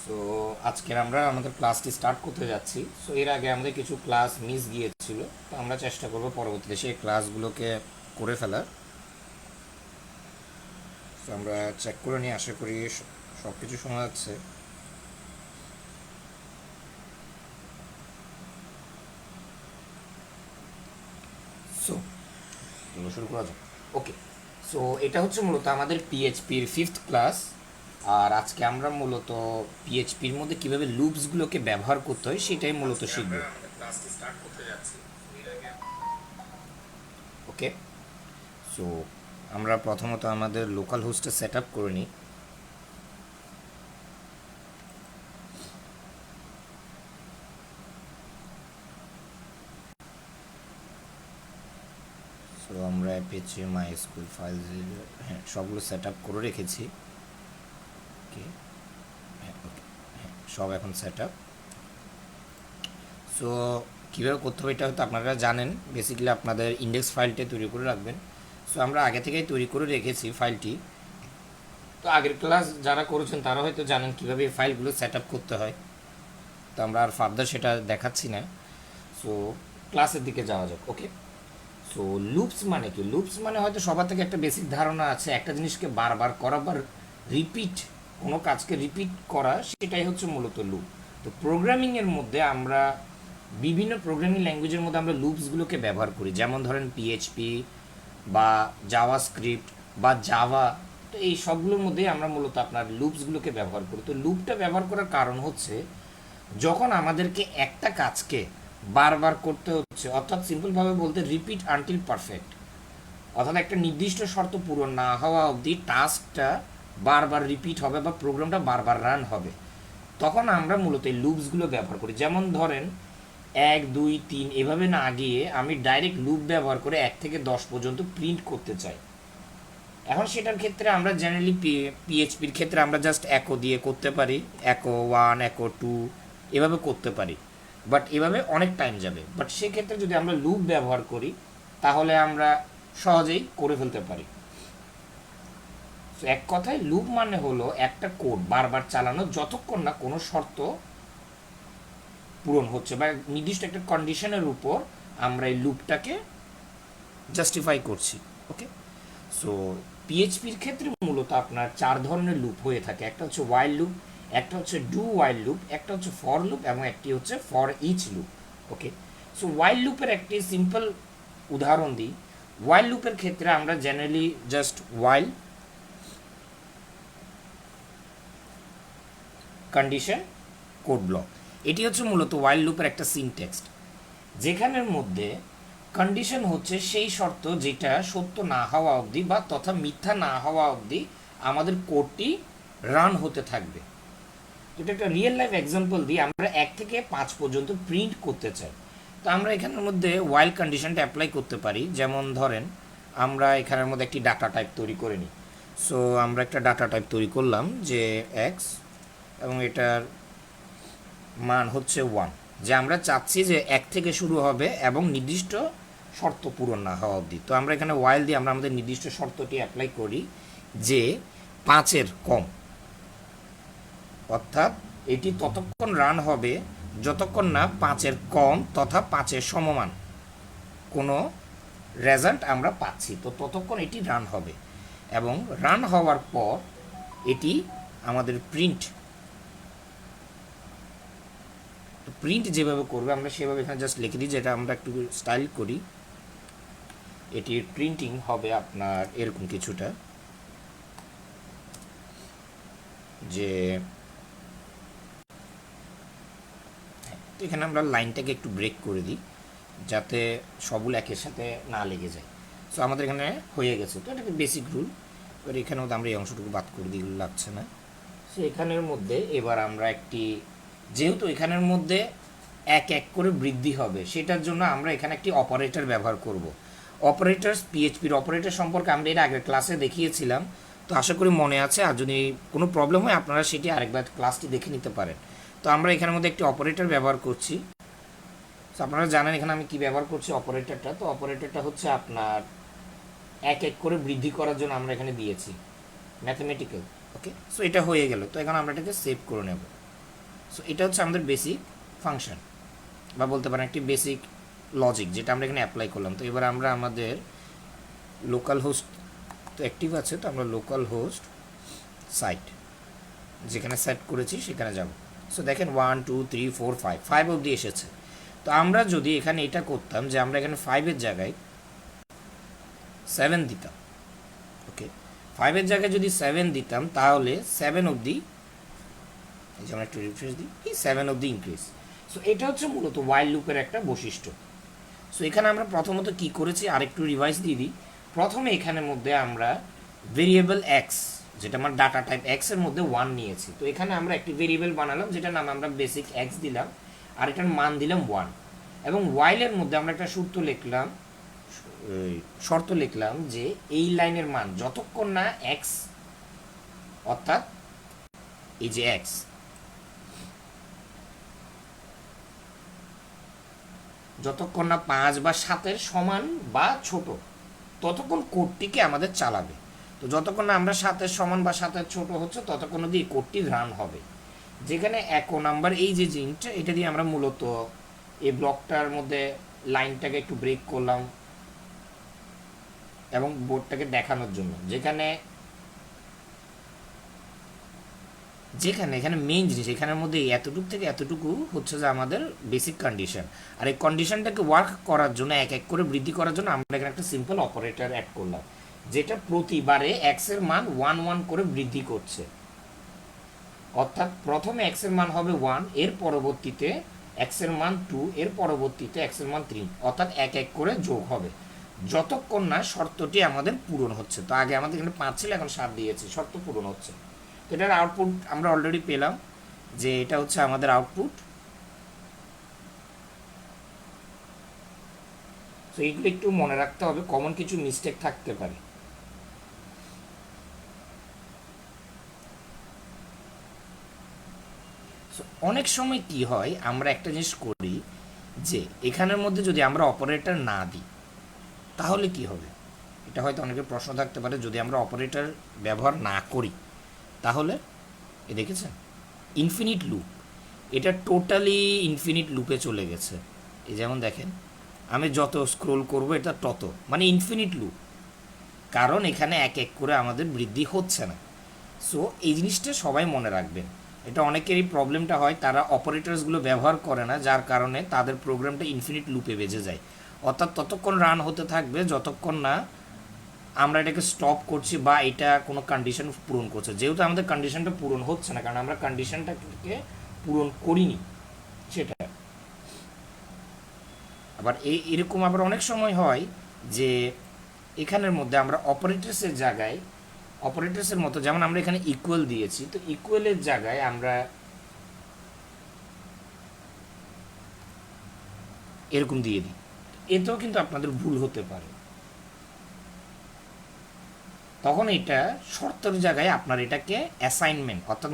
So আজকের আমরা আমাদের ক্লাসটি স্টার্ট করতে যাচ্ছি। সো এর আগে আমাদের কিছু ক্লাস মিস গিয়েছিল, তো আমরা চেষ্টা করব পরবর্তীতে সেই ক্লাসগুলোকে করে ফেলার। সো আমরা চেক করে নিয়ে আশা করি সব কিছু শোনা যাচ্ছে। সো শুরু করা যাক। ওকে, সো এটা হচ্ছে মূলত আমাদের পিএইচপির 5th ক্লাস। আর আজকে আমরা মূলত পিএইচপির মধ্যে কীভাবে লুপসগুলোকে ব্যবহার করতে হয় সেটাই মূলত শিখব। ক্লাসটি স্টার্ট করতে যাচ্ছি। ওকে, সো আমরা প্রথমত আমাদের লোকাল হোস্টে সেট আপ করে নিই। সো আমরা অ্যাপাচি মাইস্কুল ফাইল সবগুলো সেট আপ করে রেখেছি। ওকে, ওকে, সব এখন সেট আপ। সো কীভাবে করতে হবে এটা হয়তো আপনারা জানেন। বেসিক্যালি আপনাদের ইন্ডেক্স ফাইলটা তৈরি করে রাখবেন। সো আমরা আগে থেকেই তৈরি করে রেখেছি ফাইলটি। তো আগের ক্লাস যারা করেছেন তারা হয়তো জানেন কীভাবে এই ফাইলগুলো সেট আপ করতে হয়। তো আমরা আর ফার্দার সেটা দেখাচ্ছি না। সো ক্লাসের দিকে যাওয়া যাক। ওকে, সো লুপস মানে কি? লুপস মানে হয়তো সবার থেকে একটা বেসিক ধারণা আছে, একটা জিনিসকে বারবার করা বা রিপিট, কোনো কাজকে রিপিট করা, সেটাই হচ্ছে মূলত লুপ। তো প্রোগ্রামিংয়ের মধ্যে আমরা বিভিন্ন প্রোগ্রামিং ল্যাঙ্গুয়েজের মধ্যে আমরা লুপসগুলোকে ব্যবহার করি, যেমন ধরেন পিএইচপি বা জাভা স্ক্রিপ্ট বা জাভা। তো এই সবগুলোর মধ্যে আমরা মূলত আপনার লুপসগুলোকে ব্যবহার করি। তো লুপটা ব্যবহার করার কারণ হচ্ছে যখন আমাদেরকে একটা কাজকে বারবার করতে হচ্ছে, অর্থাৎ সিম্পলভাবে বলতে রিপিট আনটিল পারফেক্ট, অর্থাৎ একটা নির্দিষ্ট শর্ত পূরণ না হওয়া অবধি টাস্কটা বারবার রিপিট হবে বা প্রোগ্রামটা বারবার রান হবে, তখন আমরা মূলত এই লুপসগুলো ব্যবহার করি। যেমন ধরেন 1 2 3 এভাবে না গিয়ে আমি ডাইরেক্ট লুপ ব্যবহার করে 1 থেকে 10 পর্যন্ত প্রিন্ট করতে চাই। এখন সেটার ক্ষেত্রে আমরা জেনারেলি পিএইচপির ক্ষেত্রে আমরা জাস্ট একো দিয়ে করতে পারি, একো 1 একো 2 এভাবে করতে পারি, বাট এভাবে অনেক টাইম যাবে। বাট সেক্ষেত্রে যদি আমরা লুপ ব্যবহার করি তাহলে আমরা সহজেই করে ফেলতে পারি। এক কথায় লুপ মানে হলো একটা কোড বারবার চালানো যতক্ষণ না কোনো শর্ত পূরণ হচ্ছে বা নির্দিষ্ট একটা কন্ডিশনের উপর আমরা এই লুপটাকে জাস্টিফাই করছি। ওকে, সো পিএইচপির ক্ষেত্রে মূলত আপনার 4 ধরনের লুপ হয়ে থাকে। একটা হচ্ছে ওয়াইল লুপ, একটা হচ্ছে ডু ওয়াইল লুপ, একটা হচ্ছে ফর লুপ এবং একটি হচ্ছে for each loop. Okay, so while লুপের একটি সিম্পল উদাহরণ দিই। ওয়াইল লুপের ক্ষেত্রে আমরা generally just while condition code block, এটি হচ্ছে মূলত ওয়াইল লুপের একটা সিনট্যাক্স, যেখানের মধ্যে কন্ডিশন হচ্ছে সেই শর্ত যেটা সত্য না হওয়া অবধি বা তথা মিথ্যা না হওয়া অবধি আমাদের কোডটি রান হতে থাকবে। যেটা একটা রিয়েল লাইফ এক্সাম্পল দিয়ে আমরা 1 থেকে 5 পর্যন্ত প্রিন্ট করতে চাই। তো আমরা এখানের মধ্যে ওয়াইল কন্ডিশনটা অ্যাপ্লাই করতে পারি। যেমন ধরেন আমরা এখানের মধ্যে একটি ডাটা টাইপ তৈরি করে নিই। সো আমরা একটা ডাটা টাইপ তৈরি করলাম যে এক্স, এবং এটার মান হচ্ছে 1, যে আমরা চাচ্ছি যে 1 থেকে শুরু হবে এবং নির্দিষ্ট শর্ত পূরণ না হওয়া অবধি। তো আমরা এখানে ওয়াইল দিয়ে আমরা আমাদের নির্দিষ্ট শর্তটি অ্যাপ্লাই করি যে 5-এর কম, অর্থাৎ এটি ততক্ষণ রান হবে যতক্ষণ না 5-এর কম তথা 5-এর সমমান কোনো রেজাল্ট আমরা পাচ্ছি, তো ততক্ষণ এটি রান হবে। এবং রান হওয়ার পর এটি আমাদের প্রিন্ট যেভাবে করবে আমরা সেভাবে এখানে জাস্ট লিখে দিই, যেটা আমরা একটু স্টাইল করি। এটির প্রিন্টিং হবে আপনার এরকম কিছুটা, যে তো এখানে আমরা লাইনটাকে একটু ব্রেক করে দিই যাতে সবগুলো একের সাথে না লেগে যায়। সো আমাদের এখানে হয়ে গেছে। তো এটা বেসিক রুল। এবার এখানে আমরা এই অংশটুকু বাদ করে দিই, এগুলো লাগছে না। সো এখানের মধ্যে এবার আমরা যেহেতু এখানের মধ্যে 1 1 করে বৃদ্ধি হবে, সেটার জন্য আমরা এখানে একটি অপারেটর ব্যবহার করব। অপারেটরস, পিএইচপির অপারেটর সম্পর্কে আমরা এর আগের ক্লাসে দেখিয়েছিলাম, তো আশা করি মনে আছে। আর যদি কোনো প্রবলেম হয় আপনারা সেটি আরেকবার ক্লাসটি দেখে নিতে পারেন। তো আমরা এখানের মধ্যে একটি অপারেটর ব্যবহার করছি। তো আপনারা জানেন এখানে আমি কি ব্যবহার করছি অপারেটরটা। তো অপারেটরটা হচ্ছে আপনার 1 1 করে বৃদ্ধি করার জন্য আমরা এখানে দিয়েছি ম্যাথমেটিক্যাল। ওকে, সো এটা হয়ে গেল। তো এখন আমরা এটাকে সেভ করে নেব। সো এটা হচ্ছে আমাদের বেসিক ফাংশন বা বলতে পারেন একটি বেসিক লজিক যেটা আমরা এখানে অ্যাপ্লাই করলাম। তো এবার আমরা আমাদের লোকাল হোস্ট তো অ্যাক্টিভ আছে, তো আমরা লোকাল হোস্ট সাইট যেখানে সেট করেছি সেখানে যাব। সো দেখেন 1 2 3 4 5 5 অবধি এসেছে। তো আমরা যদি এখানে এটা করতাম যে আমরা এখানে 5-এর জায়গায় 7 দিতাম, ওকে, 5-এর জায়গায় যদি 7 দিতাম তাহলে 7 অবধি, এই যে আমরা একটু রিফ্রেশ দিই, এই 7 অবধি ইনক্রিজ। সো এটা হচ্ছে মূলত ওয়াইল লুপের একটা বৈশিষ্ট্য। সো এখানে আমরা প্রথমত কি করেছি আরেকটু রিভাইজ দিয়ে দিই। প্রথমে এখানের মধ্যে আমরা ভেরিয়েবল এক্স, যেটা আমার ডাটা টাইপ এক্স এর মধ্যে 1 নিয়েছি। তো এখানে আমরা একটি ভেরিয়েবল বানালাম যেটার নাম আমরা বেসিক এক্স দিলাম, আর এটার মান দিলাম 1। এবং ওয়াইলের মধ্যে আমরা একটা শর্ত লিখলাম যে এই লাইনের মান যতক্ষণ না এক্স, অর্থাৎ এই যে এক্স যতক্ষণ না 5 বা 7-এর সমান বা ছোট, ততক্ষণ কোডটিকে আমাদের চালাবে। তো যতক্ষণ না আমরা 7-এর সমান বা 7-এর ছোট হচ্ছে ততক্ষণ অবধি এই কোডটি রান হবে। যেখানে 1 নাম্বার এই যে জিনিসটা, এটা দিয়ে আমরা মূলত এই ব্লকটার মধ্যে লাইনটাকে একটু ব্রেক করলাম এবং বোর্ডটাকে দেখানোর জন্য, যেখানে এখানে মেইন জিনিস এখানের মধ্যে এতটুকু থেকে এতটুকু হচ্ছে যে আমাদের বেসিক কন্ডিশন। আর এই কন্ডিশনটাকে ওয়ার্ক করার জন্য এক এক করে বৃদ্ধি করার জন্য আমরা এখানে একটা সিম্পল অপারেটর অ্যাড করলাম, যেটা প্রতিবারে এক্স এর মান 1 1 করে বৃদ্ধি করছে। অর্থাৎ প্রথমে এক্স এর মান হবে 1, এর পরবর্তীতে এক্স এর মান 2, এর পরবর্তীতে এক্স এর মান 3, অর্থাৎ এক এক করে যোগ হবে যতক্ষণ না শর্তটি আমাদের পূরণ হচ্ছে। তো আগে আমাদের এখানে 5 ছিল, এখন 7 দিয়েছি, শর্ত পূরণ হচ্ছে। তো এটার আউটপুট আমরা অলরেডি পেলাম যে এটা হচ্ছে আমাদের আউটপুট। তো এইগুলো একটু মনে রাখতে হবে, কমন কিছু মিস্টেক থাকতে পারে। অনেক সময় কি হয়, আমরা একটা জিনিস করি যে এখানের মধ্যে যদি আমরা অপারেটর না দিই তাহলে কি হবে, এটা হয়তো অনেকের প্রশ্ন থাকতে পারে। যদি আমরা অপারেটর ব্যবহার না করি তাহলে এ দেখেছেন ইনফিনিট লুপ, এটা টোটালি ইনফিনিট লুপে চলে গেছে। এই যেমন দেখেন আমি যত স্ক্রোল করব এটা তত, মানে ইনফিনিট লুপ, কারণ এখানে এক এক করে আমাদের বৃদ্ধি হচ্ছে না। সো এই জিনিসটা সবাই মনে রাখবেন। এটা অনেকেরই প্রবলেমটা হয়, তারা অপারেটরসগুলো ব্যবহার করে না, যার কারণে তাদের প্রোগ্রামটা ইনফিনিট লুপে বেজে যায়। অর্থাৎ ততক্ষণ রান হতে থাকবে যতক্ষণ না আমরা এটাকে স্টপ করছি বা এটা কোনো কন্ডিশন পূরণ করছে। যেহেতু আমাদের কন্ডিশনটা পূরণ হচ্ছে না, কারণ আমরা কন্ডিশনটাকে পূরণ করিনি সেটা। আবার এরকম আবার অনেক সময় হয় যে এখানের মধ্যে আমরা অপারেটরসের জায়গায়, অপারেটরসের মতো যেমন আমরা এখানে ইকুয়াল দিয়েছি, তো ইকুয়ালের জায়গায় আমরা এরকম দিয়ে দিই, এতেও কিন্তু আপনাদের ভুল হতে পারে। তখন এটা শর্তের জায়গায় আপনার এটাকে অ্যাসাইনমেন্ট, অর্থাৎ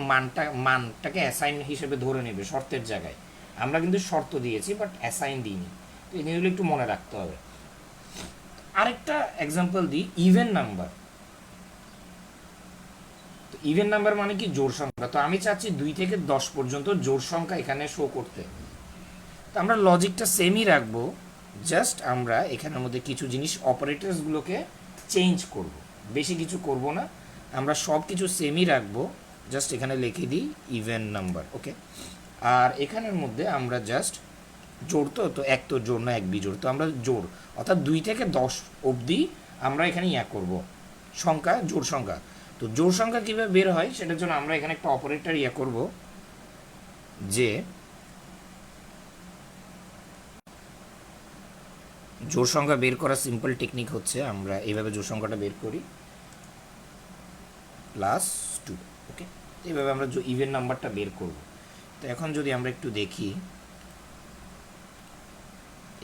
মানটাকে অ্যাসাইন হিসেবে ধরে নেবে শর্তের জায়গায়। আমরা কিন্তু শর্ত দিয়েছি বাট অ্যাসাইন দিইনি। তো এই জিনিসগুলো একটু মনে রাখতে হবে। আরেকটা এক্সাম্পল দিই, ইভেন নাম্বার। তো ইভেন নাম্বার মানে কি জোড় সংখ্যা। তো আমি চাচ্ছি 2 থেকে 10 পর্যন্ত জোড় সংখ্যা এখানে শো করতে। তো আমরা লজিকটা সেমই রাখবো, জাস্ট আমরা এখানের মধ্যে কিছু জিনিস অপারেটরসগুলোকে চেঞ্জ করব, বেশি কিছু করব না, আমরা সব কিছু সেমই রাখবো। জাস্ট এখানে লিখে দিই ইভেন নাম্বার, ওকে। আর এখানের মধ্যে আমরা জাস্ট জোড়, তো এক তো জোড় না এক বিজোড়, তো আমরা জোড় অর্থাৎ 2 থেকে 10 অবধি আমরা এখানে করব সংখ্যা, জোড় সংখ্যা। তো জোড় সংখ্যা কীভাবে বের হয় সেটার জন্য আমরা এখানে একটা অপারেটর করব, যে জোড় সংখ্যা বের করার সিম্পল টেকনিক হচ্ছে আমরা এইভাবে জোড় সংখ্যাটা বের করি +2, ওকে। এইভাবে আমরা ইভেন নাম্বারটা বের করব। তো এখন যদি আমরা একটু দেখি,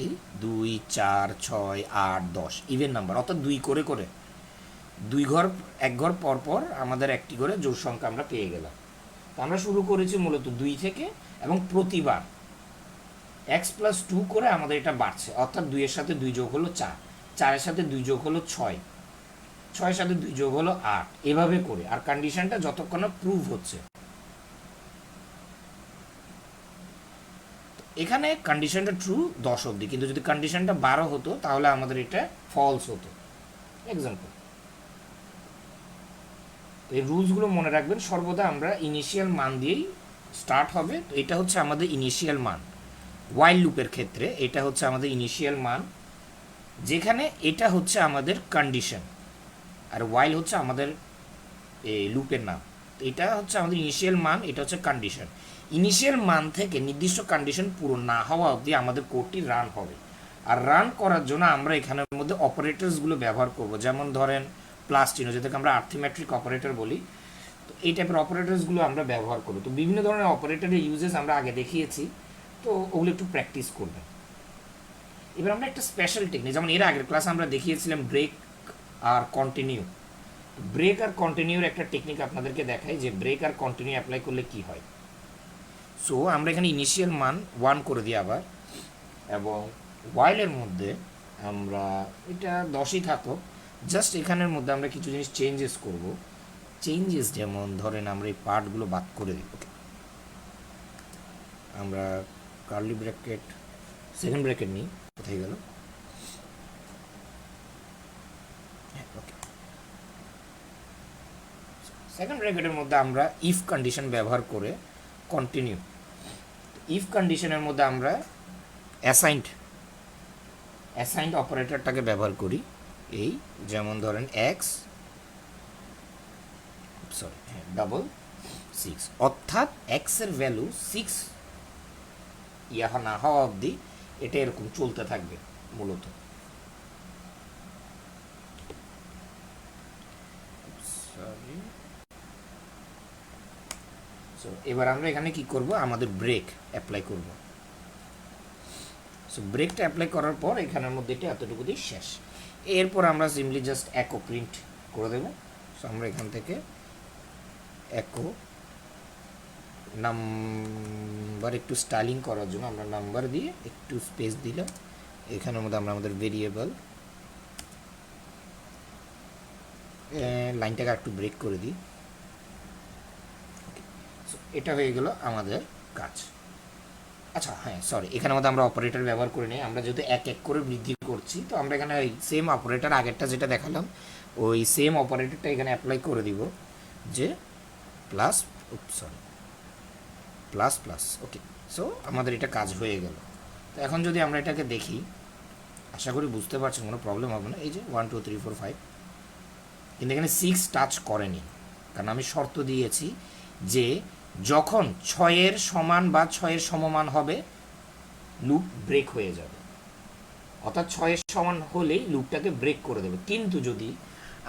এই 2 4 6 8 10 ইভেন নাম্বার, অর্থাৎ 2 করে করে 1 ঘর পর পর আমাদের একটি করে জোড় সংখ্যা আমরা পেয়ে গেলাম। তো আমরা শুরু করেছি মূলত 2 থেকে, এবং প্রতিবার x+2 করে আমাদের এটা বাড়ছে, অর্থাৎ 2 এর সাথে 2 যোগ হলো 4, 4 এর সাথে 2 যোগ হলো 6, 6 এর সাথে 2 যোগ হলো 8, এভাবে করে। আর কন্ডিশনটা যতক্ষণ না প্রুভ হচ্ছে, এখানে কন্ডিশনটা ট্রু 10 অবধি, কিন্তু যদি কন্ডিশনটা 12 হতো তাহলে আমাদের এটা ফলস হতো। এক্সাম্পল, তো এই রুলসগুলো মনে রাখবেন, সর্বদা আমরা ইনিশিয়াল মান দিয়েই স্টার্ট হবে। তো এটা হচ্ছে আমাদের ইনিশিয়াল মান ওয়াইল লুপের ক্ষেত্রে, এটা হচ্ছে আমাদের ইনিশিয়াল মান, যেখানে এটা হচ্ছে আমাদের কন্ডিশন আর ওয়াইল হচ্ছে আমাদের এই লুপের নাম। তো এটা হচ্ছে আমাদের ইনিশিয়াল মান, এটা হচ্ছে কন্ডিশন। ইনিশিয়াল মান থেকে নির্দিষ্ট কন্ডিশন পূরণ না হওয়া অবধি আমাদের কোডটি রান হবে। আর রান করার জন্য আমরা এখানের মধ্যে অপারেটরসগুলো ব্যবহার করব, যেমন ধরেন প্লাস চিহ্ন, যেটাকে আমরা আর্থমেট্রিক অপারেটর বলি। তো এই টাইপের অপারেটরসগুলো আমরা ব্যবহার করব। তো বিভিন্ন ধরনের অপারেটরের ইউজেস আমরা আগে দেখিয়েছি, তো ওগুলো একটু প্র্যাকটিস করবেন। এবার আমরা একটা স্পেশাল টেকনিক, যেমন এর আগের ক্লাসে আমরা দেখিয়েছিলাম ব্রেক আর কন্টিনিউ। ব্রেক আর কন্টিনিউর একটা টেকনিক আপনাদেরকে দেখাই, যে ব্রেক আর কন্টিনিউ অ্যাপ্লাই করলে কি হয়। সো আমরা এখানে ইনিশিয়াল মান 1 করে দিই আবার, এবং ওয়াইলের মধ্যে আমরা এটা 10ই থাকো, জাস্ট এখানের মধ্যে আমরা কিছু জিনিস চেঞ্জেস করব। চেঞ্জেস যেমন ধরেন আমরা এই পার্টগুলো বাদ করে দিই। ওকে, আমরা কার্লি ব্র্যাকেট, সেকেন্ড ব্র্যাকেট নিই, কোথায় গেল, ওকে, সেকেন্ড ব্র্যাকেটের মধ্যে আমরা ইফ কন্ডিশন ব্যবহার করে কন্টিনিউ। ইফ কন্ডিশনের মধ্যে আমরা অ্যাসাইন্ড অপারেটরটাকে ব্যবহার করি, এই যেমন ধরেন ডাবল 6, অর্থাৎ এক্সের ভ্যালু 6 ইয়া না হওয়া অবধি এটা এরকম চলতে থাকবে মূলত। এবার আমরা এখানে কি করব, আমাদের ব্রেক অ্যাপ্লাই করব। সো ব্রেকটা অ্যাপ্লাই করার পর এখানের মধ্যে এটা এতটুকু দিয়ে শেষ। এরপর আমরা সিম্পলি জাস্ট একো প্রিন্ট করে দেব। সো আমরা এখান থেকে একো নাম্বার একটু স্টাইলিং করার জন্য আমরা নাম্বার দিয়ে একটু স্পেস দিলাম। এখানের মধ্যে আমরা আমাদের ভেরিয়েবল লাইনটাকে একটু ব্রেক করে দিই। এটা হয়ে গেল আমাদের কাজ। আচ্ছা হ্যাঁ, সরি, এখানের মধ্যে আমরা অপারেটর ব্যবহার করে নিই। আমরা যেহেতু এক এক করে বৃদ্ধি করছি, তো আমরা এখানে ওই সেম অপারেটর, আগেরটা যেটা দেখালাম ওই সেম অপারেটরটা এখানে অ্যাপ্লাই করে দিব, যে প্লাস প্লাস প্লাস। ওকে, সো আমাদের এটা কাজ হয়ে গেল। তো এখন যদি আমরা এটাকে দেখি, আশা করি বুঝতে পারছেন, কোনো প্রবলেম হবে না। এই যে 1 2 3 4 5, কিন্তু এখানে 6 টাচ করেনি, কারণ আমি শর্ত দিয়েছি যে যখন 6-এর সমান বা 6-এর সমমান হবে লুপ ব্রেক হয়ে যাবে, অর্থাৎ 6-এর সমান হলেই লুপটাকে ব্রেক করে দেবে। কিন্তু যদি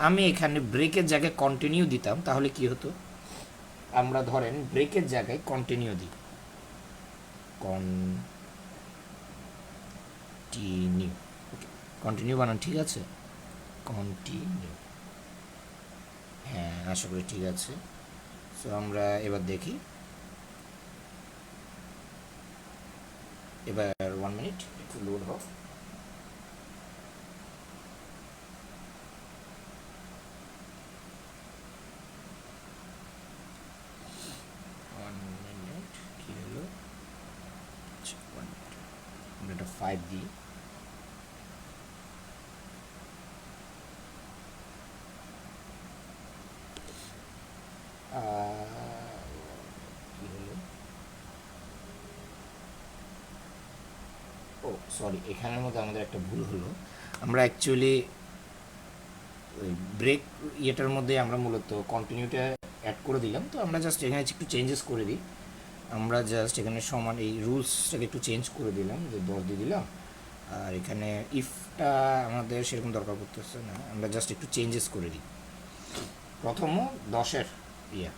আমি এখানে ব্রেকের জায়গায় কন্টিনিউ দিতাম তাহলে কি হতো, আমরা ধরেন ব্রেকের জায়গায় কন্টিনিউ দিই, কন্টিনিউ, কন্টিনিউ বানান ঠিক আছে, কন্টিনিউ, হ্যাঁ আশা করি ঠিক আছে। সো আমরা এবার দেখি, এবার 1 মিনিট একটু লোড হোক। কি হলো, আমরা এটা 5 দিই। কি হলো, ও সরি, এখানের মধ্যে আমাদের একটা ভুল হলো। আমরা অ্যাকচুয়ালি ওই ব্রেক ইয়েটার মধ্যে আমরা মূলত কন্টিনিউটা অ্যাড করে দিলাম। তো আমরা জাস্ট এখানে একটু চেঞ্জেস করে দিই। আমরা জাস্ট এখানে সমান এই রুলসটাকে একটু চেঞ্জ করে দিলাম, যে 10 দিয়ে দিলাম। আর এখানে ইফটা আমাদের সেরকম দরকার পড়তেছে না, আমরা জাস্ট একটু চেঞ্জেস করে দিই। প্রথম 10-এর ইয়ে,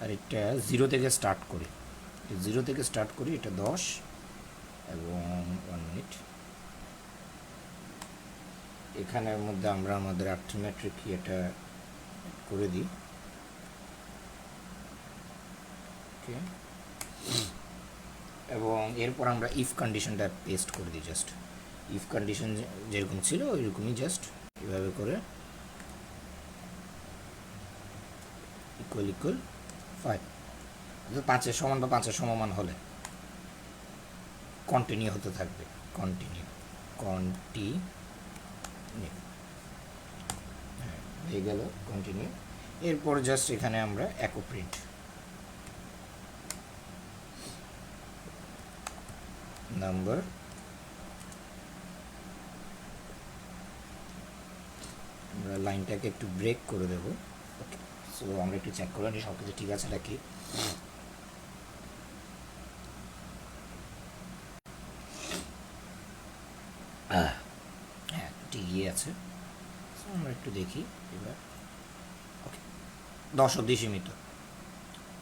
আর এটা 0 থেকে স্টার্ট করি, 0 থেকে স্টার্ট করি, এটা 10 এবং 1 মিনিট। এখানের মধ্যে আমরা আমাদের আর্থমেট্রিক এটা করে দিই। ওকে, এবং এরপর আমরা ইফ কন্ডিশনটা পেস্ট করে দিই। জাস্ট ইফ কন্ডিশন যেরকম ছিল ওইরকমই, জাস্ট এভাবে করে ইকুয়াল ইকুয়াল 5, 5-এর সমান বা 5-এর সমমান হলে। কন্টিনিউ হতে থাকবে, কন্টিনিউ হয়ে গেল কন্টিনিউ। এরপর জাস্ট এখানে আমরা একো প্রিন্ট নাম্বার, আমরা লাইনটাকে একটু ব্রেক করে দেবো। ওকে, সো আমরা একটু চেক করে নিই সব কিছু ঠিক আছে নাকি। হ্যাঁ, ঠিকই আছে। আমরা একটু দেখি এবার। ওকে, 10 অবধি সীমিত।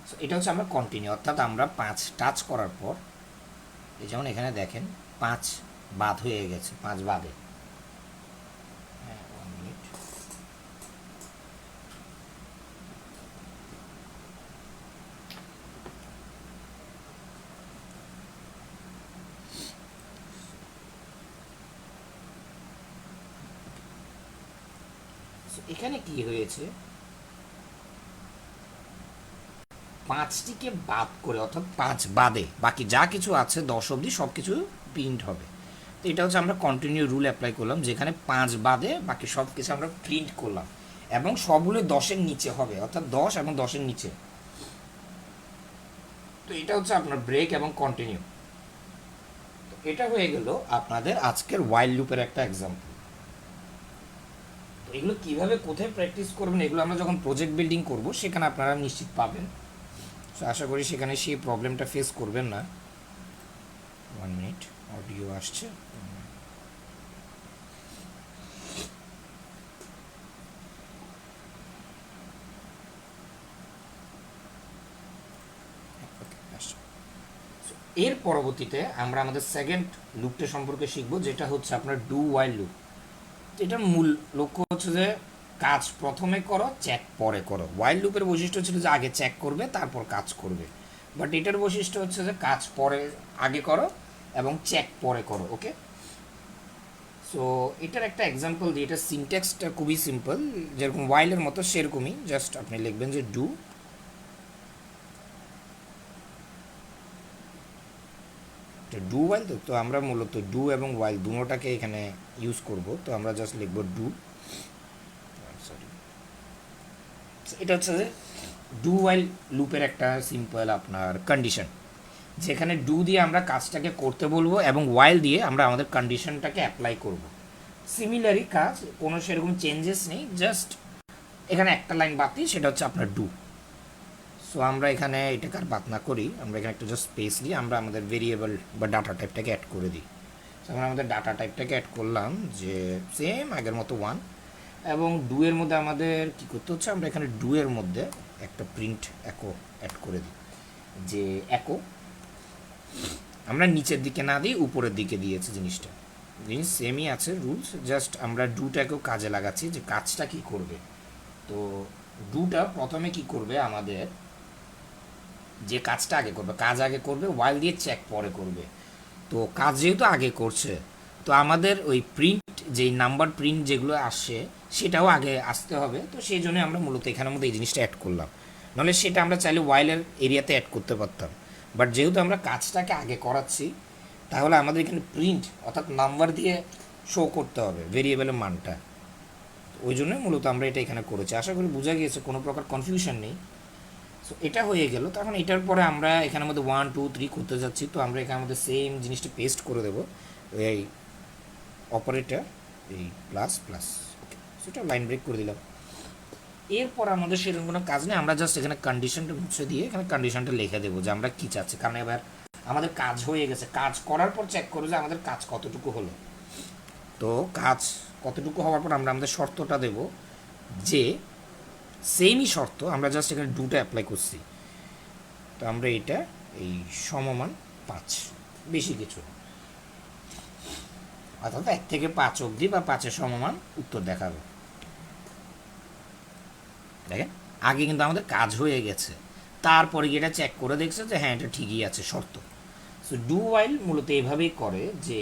সো এটা হচ্ছে আমরা কন্টিনিউ, অর্থাৎ আমরা 5 টাচ করার পর এই যেমন এখানে দেখেন 5 বাদ হয়ে গেছে, 5 বাদে। হ্যাঁ, 1 মিনিট। এখানে কি হয়েছে, 5টিকে বাদ করে অর্থাৎ 5 বাদে বাকি যা কিছু আছে 10 অবধি সব কিছু প্রিন্ট হবে। তো এটা হচ্ছে আমরা কন্টিনিউ রুল অ্যাপ্লাই করলাম, যেখানে 5 বাদে বাকি সব কিছু আমরা প্রিন্ট করলাম এবং সবগুলো 10-এর নিচে হবে, অর্থাৎ 10 এবং 10-এর নিচে। তো এটা হচ্ছে আপনার ব্রেক এবং কন্টিনিউ। তো এটা হয়ে গেল আপনাদের আজকের ওয়াইল লুপের একটা এক্সাম্পল। তো এগুলো কীভাবে কোথায় প্র্যাকটিস করবেন এগুলো আমরা যখন প্রজেক্ট বিল্ডিং করব সেখানে আপনারা নিশ্চিত পাবেন। সো আশা করি সেখানে সেই প্রবলেমটা ফেস করবেন না। 1 মিনিট, অডিও আসছে। এর পরবর্তীতে আমরা আমাদের সেকেন্ড লুপটা সম্পর্কে শিখব, যেটা হচ্ছে আপনার ডু ওয়াইল লুপ। এটার মূল লক্ষ্য হচ্ছে যে কাজ প্রথমে করো, চেক পরে করো। ওয়াইল লুপের বৈশিষ্ট্য ছিল যে আগে চেক করবে তারপর কাজ করবে, বাট এটার বৈশিষ্ট্য হচ্ছে যে কাজ পরে আগে করো এবং চেক পরে করো। ওকে, সো এটার একটা এক্সাম্পল দিই। এটার সিনট্যাক্সটা খুবই সিম্পল, যেরকম ওয়াইলের মতো সেরকমই। জাস্ট আপনি লিখবেন যে ডু, ডু ওয়াইল। তো আমরা মূলত ডু এবং ওয়াইল দুটোটাকে এখানে ইউজ করব। তো আমরা জাস্ট লিখব ডু, সরি, এটা হচ্ছে যে ডু ওয়াইল লুপের একটা সিম্পল আপনার কন্ডিশন, যেখানে ডু দিয়ে আমরা কাজটাকে করতে বলবো এবং ওয়াইল দিয়ে আমরা আমাদের কন্ডিশনটাকে অ্যাপ্লাই করব। সিমিলারই কাজ, কোনো সেরকম চেঞ্জেস নেই, জাস্ট এখানে একটা লাইন বাদ দিই, সেটা হচ্ছে আপনার ডু। সো আমরা এখানে এটাকে আর বাদ না করি, আমরা এখানে একটা জাস্ট স্পেস দিই, আমরা আমাদের ভেরিয়েবল বা ডাটা টাইপটাকে অ্যাড করে দিই। সো আমরা আমাদের ডাটা টাইপটাকে অ্যাড করলাম যে সেম আগের মতো 1, এবং ডু এর মধ্যে আমাদের কী করতে হচ্ছে, আমরা এখানে ডু এর মধ্যে একটা প্রিন্ট একো অ্যাড করে দিই, যে একো আমরা নিচের দিকে না দিই উপরের দিকে দিয়েছি। জিনিস সেমই আছে, রুলস, জাস্ট আমরা ডুটাকেও কাজে লাগাচ্ছি যে কাজটা কি করবে। তো ডুটা প্রথমে কি করবে, আমাদের যে কাজটা আগে করবে, কাজ আগে করবে, ওয়াইল দিয়ে চেক পরে করবে। তো কাজ যেহেতু আগে করছে, তো আমাদের ওই প্রিন্ট যেই নাম্বার প্রিন্ট যেগুলো আসে সেটাও আগে আসতে হবে। তো সেই জন্য আমরা মূলত এখানের মধ্যে এই জিনিসটা অ্যাড করলাম, নাহলে সেটা আমরা চাইলে ওয়াইলের এরিয়াতে অ্যাড করতে পারতাম। বাট যেহেতু আমরা কাজটাকে আগে করাচ্ছি, তাহলে আমাদের এখানে প্রিন্ট অর্থাৎ নাম্বার দিয়ে শো করতে হবে ভেরিয়েবলের মানটা। ওই জন্যই মূলত আমরা এটা এখানে করেছি। আশা করি বোঝা গিয়েছে, কোনো প্রকার কনফিউশন নেই। সো এটা হয়ে গেল। তখন এটার পরে আমরা এখানের মধ্যে 1 2 3 করতে যাচ্ছি। তো আমরা এখানের মধ্যে সেম জিনিসটা পেস্ট করে দেবো, এই অপারেটর, এই প্লাস প্লাস। ওকে, সেটা লাইন ব্রেক করে দিলাম। এরপর আমাদের সেরকম কোনো কাজ নেই, আমরা জাস্ট এখানে কন্ডিশনটা মুছে দিয়ে এখানে কন্ডিশনটা লিখে দেবো যে আমরা কী চাচ্ছি, কারণ এবার আমাদের কাজ হয়ে গেছে। কাজ করার পর চেক করবো যে আমাদের কাজ কতটুকু হলো। তো কাজ কতটুকু হওয়ার পর আমরা আমাদের শর্তটা দেব, যে সেমই শর্ত আমরা জাস্ট এখানে ডুটা অ্যাপ্লাই করছি। তো আমরা এটা এই সমমান 5, বেশি কিছু, অর্থাৎ 1 থেকে 5 অবধি বা 5-এর সমমান উত্তর দেখাবে। দেখেন আগে কিন্তু আমাদের কাজ হয়ে গেছে, তারপরে গিয়ে এটা চেক করে দেখছে যে হ্যাঁ এটা ঠিকই আছে শর্ত। সো ডু ওয়াইল মূলত এইভাবেই করে যে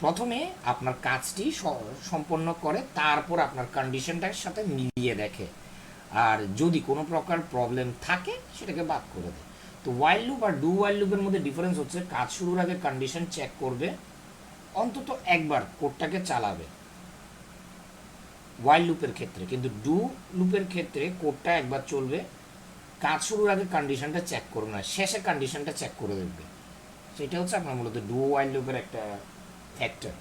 প্রথমে আপনার কাজটি সম্পন্ন করে, তারপর আপনার কন্ডিশনটার সাথে মিলিয়ে দেখে, আর যদি কোনো প্রকার প্রবলেম থাকে সেটাকে বাদ করে দেয়। তো ওয়াইল লুপ আর ডু ওয়াইল লুপের মধ্যে ডিফারেন্স হচ্ছে কাজ শুরুর আগে কন্ডিশন চেক করবে, অন্তত একবার কোডটাকে চালাবে ওয়াইল লুপের ক্ষেত্রে, কিন্তু ডু লুপের ক্ষেত্রে কোডটা একবার চলবে, কাজ শুরুর আগে কন্ডিশনটা চেক করবে না, শেষে কন্ডিশনটা চেক করে দেখবে। সেটা হচ্ছে আপনার মূলত ডু ওয়াইল লুপের একটা ফ্যাক্টর।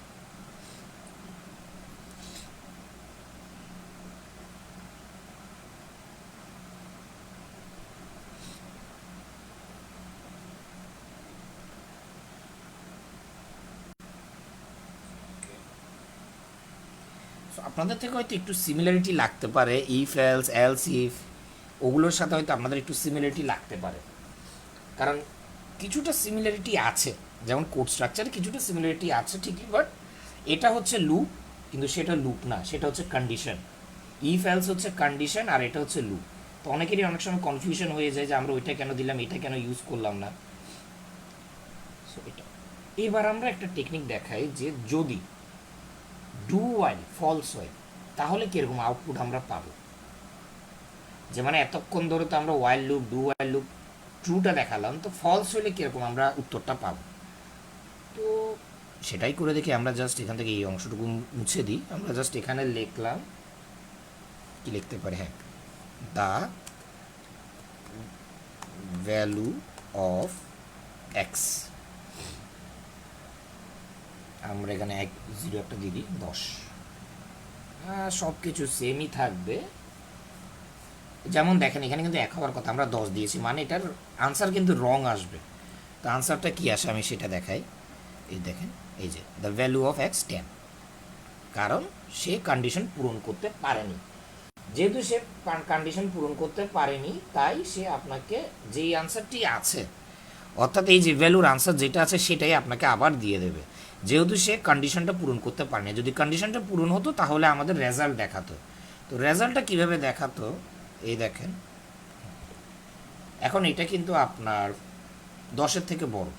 আপনাদের থেকে হয়তো একটু সিমিলারিটি লাগতে পারে, ইফ এলস এলস ইফ, ওগুলোর সাথে হয়তো আপনাদের একটু সিমিলারিটি লাগতে পারে, কারণ কিছুটা সিমিলারিটি আছে, যেমন কোড স্ট্রাকচারে কিছুটা সিমিলারিটি আছে ঠিকই, বাট এটা হচ্ছে লুপ, কিন্তু সেটা লুপ না, সেটা হচ্ছে কন্ডিশন। ইফ এলস হচ্ছে কন্ডিশন আর এটা হচ্ছে লুপ। তো অনেকেরই অনেক সময় কনফিউশন হয়ে যায় যে আমরা ওইটা কেন দিলাম, এটা কেন ইউজ করলাম না। সো এটা এবার আমরা একটা টেকনিক দেখাই যে যদি ডু ওয়াইল ফলস হয় তাহলে কীরকম আউটপুট আমরা পাবো। যে মানে এতক্ষণ ধরে তো আমরা while loop do while loop ট্রুটা দেখালাম, তো ফলস হলে কীরকম আমরা উত্তরটা পাবো। তো সেটাই করে দেখি আমরা। জাস্ট এখান থেকে এই অংশটুকু মুছে দিই, আমরা জাস্ট এখানে লিখলাম, কি লিখতে পারি, হ্যাঁ, দ্য ভ্যালু অফ এক্স, আমরা এখানে 1 0 একটা দিয়ে দিই 10, সব কিছু সেমই থাকবে। যেমন দেখেন এখানে কিন্তু 1 হওয়ার কথা, আমরা 10 দিয়েছি, মানে এটার আনসার কিন্তু রং আসবে। তো আনসারটা কী আসে আমি সেটা দেখাই। এই দেখেন, এই যে দ্য ভ্যালু অফ এক্স 10, কারণ সে কন্ডিশন পূরণ করতে পারেনি। যেহেতু সে কন্ডিশন পূরণ করতে পারেনি, তাই সে আপনাকে যেই আনসারটি আছে, অর্থাৎ এই যে ভ্যালুর আনসার যেটা আছে সেটাই আপনাকে আবার দিয়ে দেবে, যেহেতু সে কন্ডিশনটা পূরণ করতে পারেনি। যদি কন্ডিশনটা পূরণ হতো তাহলে আমাদের রেজাল্ট দেখাতো। তো রেজাল্টটা কীভাবে দেখাতো, এই দেখেন, এখন এটা কিন্তু আপনার 10-এর থেকে বড়,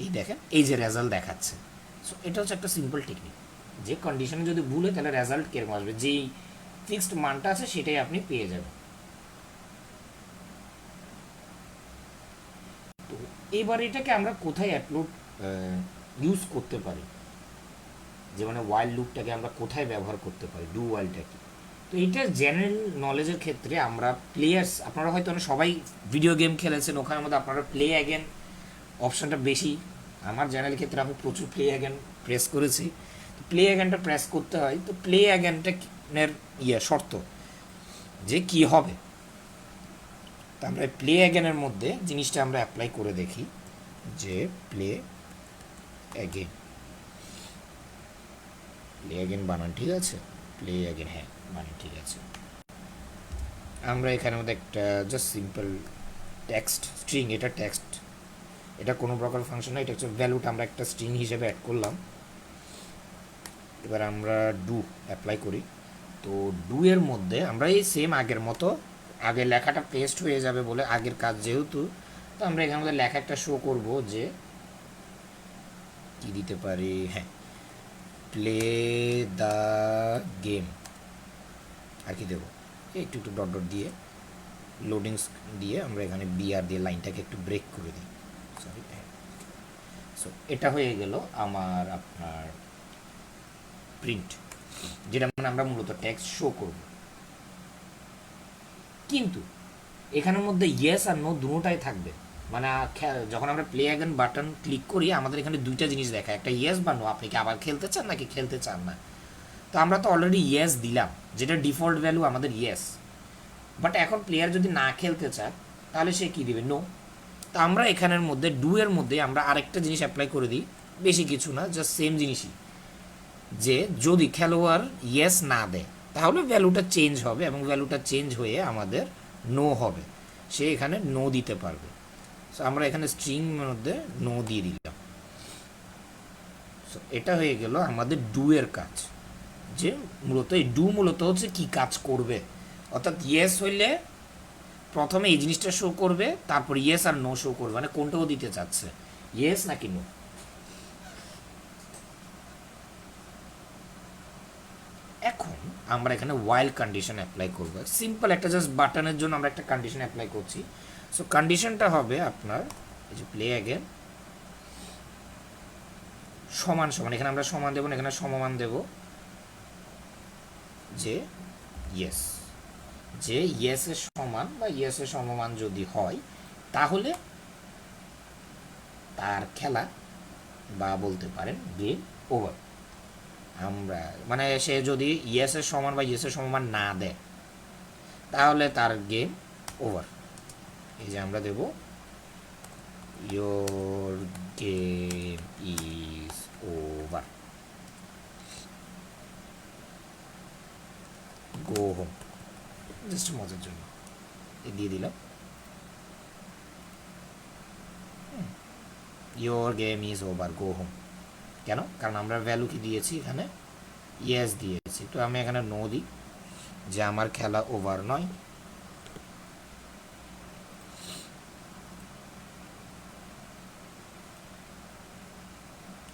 এই দেখেন এই যে রেজাল্ট দেখাচ্ছে। সো এটা হচ্ছে একটা সিম্পল টেকনিক, যে কন্ডিশনে যদি ভুল হয় তাহলে রেজাল্ট কিরকম আসবে, যেই ফিক্সড মানটা আছে সেটাই আপনি পেয়ে যাবেন। তো এবার এটাকে আমরা কোথায় অ্যাপলোড ইউজ করতে পারি, যে মানে ওয়াইল লুপটাকে আমরা কোথায় ব্যবহার করতে পারি, ডু ওয়াইলটাকে। তো এইটা জেনারেল নলেজের ক্ষেত্রে আমরা প্লেয়ার্স, আপনারা হয়তো সবাই ভিডিও গেম খেলেছেন, ওখানের মধ্যে আপনারা প্লে অ্যাগেন অপশানটা বেশি, আমার জেনারেল ক্ষেত্রে আমি প্রচুর প্লে অ্যাগেন প্রেস করেছি। প্লে অ্যাগেনটা প্রেস করতে হয়, তো প্লে অ্যাগেনটার শর্ত যে কি হবে, তো আমরা প্লে অ্যাগেনের মধ্যে জিনিসটা আমরা অ্যাপ্লাই করে দেখি, যে প্লে অ্যাগেন, প্লে অ্যাগেন বানান ঠিক আছে, প্লে অ্যাগেন, হ্যাঁ বানান ঠিক আছে। আমরা এখানের মধ্যে একটা জাস্ট সিম্পল টেক্সট স্ট্রিং, এটা টেক্সট, এটা কোনো প্রকার ফাংশন না, এটা হচ্ছে ভ্যালুটা আমরা একটা স্ট্রিং হিসেবে অ্যাড করলাম। এবার আমরা ডু অ্যাপ্লাই করি। তো ডু এর মধ্যে আমরা এই সেম আগের মতো, আগে লেখাটা পেস্ট হয়ে যাবে বলে আগের কাজ যেহেতু, তো আমরা এখানের মধ্যে লেখা একটা শো করব, যে কি দিতে পারি, হ্যাঁ, প্লে দ্য গেম, আর কি দেবো, একটু একটু ডট ডট দিয়ে লোডিং দিয়ে আমরা এখানে বিআর দিয়ে লাইনটাকে একটু ব্রেক করে দিই, সরি। সো এটা হয়ে গেল আমার আপনার প্রিন্ট, যেটা মানে আমরা মূলত টেক্সট শো করব। কিন্তু এখানের মধ্যে ইয়েস আর নো দুটোটাই থাকবে, মানে যখন আমরা প্লে অ্যাগেন বাটন ক্লিক করি আমাদের এখানে দুইটা জিনিস দেখায়, একটা ইয়েস বা নো, আপনি কি আবার খেলতে চান নাকি খেলতে চান না। তো আমরা তো অলরেডি ইয়েস দিলাম, যেটা ডিফল্ট ভ্যালু আমাদের ইয়েস, বাট এখন প্লেয়ার যদি না খেলতে চায় তাহলে সে কী দিবে, নো। তো আমরা এখানের মধ্যে ডু এর মধ্যে আমরা আরেকটা জিনিস অ্যাপ্লাই করে দিই, বেশি কিছু না, জাস্ট সেম জিনিসই, যে যদি খেলোয়াড় ইয়েস না দেয় তাহলে ভ্যালুটা চেঞ্জ হবে, এবং ভ্যালুটা চেঞ্জ হয়ে আমাদের নো হবে, সে এখানে নো দিতে পারবে। সো আমরা এখানে স্ট্রিং মধ্যে নো দিয়ে দিলাম। সো এটা হয়ে গেল আমাদের ডু এর কাজ, যে মূলত এই ডু মূলত হচ্ছে কি কাজ করবে, অর্থাৎ ইয়েস হইলে প্রথমে এই জিনিসটা শো করবে, তারপর ইয়েস আর নো শো করবে, মানে কোনটাও দিতে চাচ্ছে, ইয়েস নাকি নো। এখন আমরা এখানে ওয়াইল কন্ডিশন অ্যাপ্লাই করবো। সিম্পল একটা জাস্ট বাটনের জন্য আমরা একটা কন্ডিশন অ্যাপ্লাই করছি। সো কন্ডিশনটা হবে আপনার এই যে প্লে অ্যাগেন সমান সমান, এখানে আমরা সমান দেবো না, এখানে সমমান দেব যে ইয়েস, যে ইয়েসের সমান বা ইয়েসের সমমান যদি হয় তাহলে তার খেলা বা বলতে পারেন গেম ওভার। আমরা মানে সে যদি ইয়েসের সমান বা ইয়েসের সমমান না দেয় তাহলে তার গেম ওভার। এই যে আমরা দেব your game is over, go home, just মজার জন্য দিয়ে দিলাম your game is over, go home. কেন? কারণ আমরা ভ্যালু কি দিয়েছি এখানে, ইয়েস দিয়েছি। তো আমি এখানে নো দিই যে আমার খেলা ওভার নয়।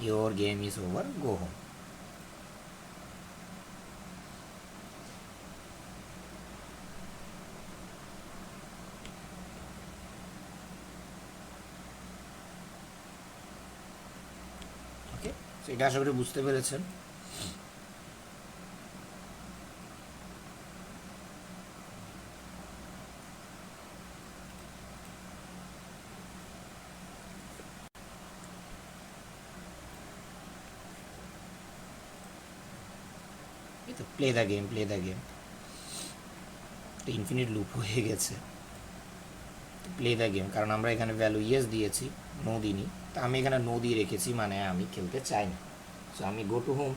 Your game is over, go home. Okay, এটা আশা করি বুঝতে পেরেছেন। Play the game, play the game, infinite loop হয়ে গেছে। প্লে দ্য গেম, কারণ আমরা এখানে ভ্যালু ইয়েস দিয়েছি, নো দিইনি। তো আমি এখানে নো দিয়ে রেখেছি, মানে আমি খেলতে চাই না। সো আমি গো টু হোম।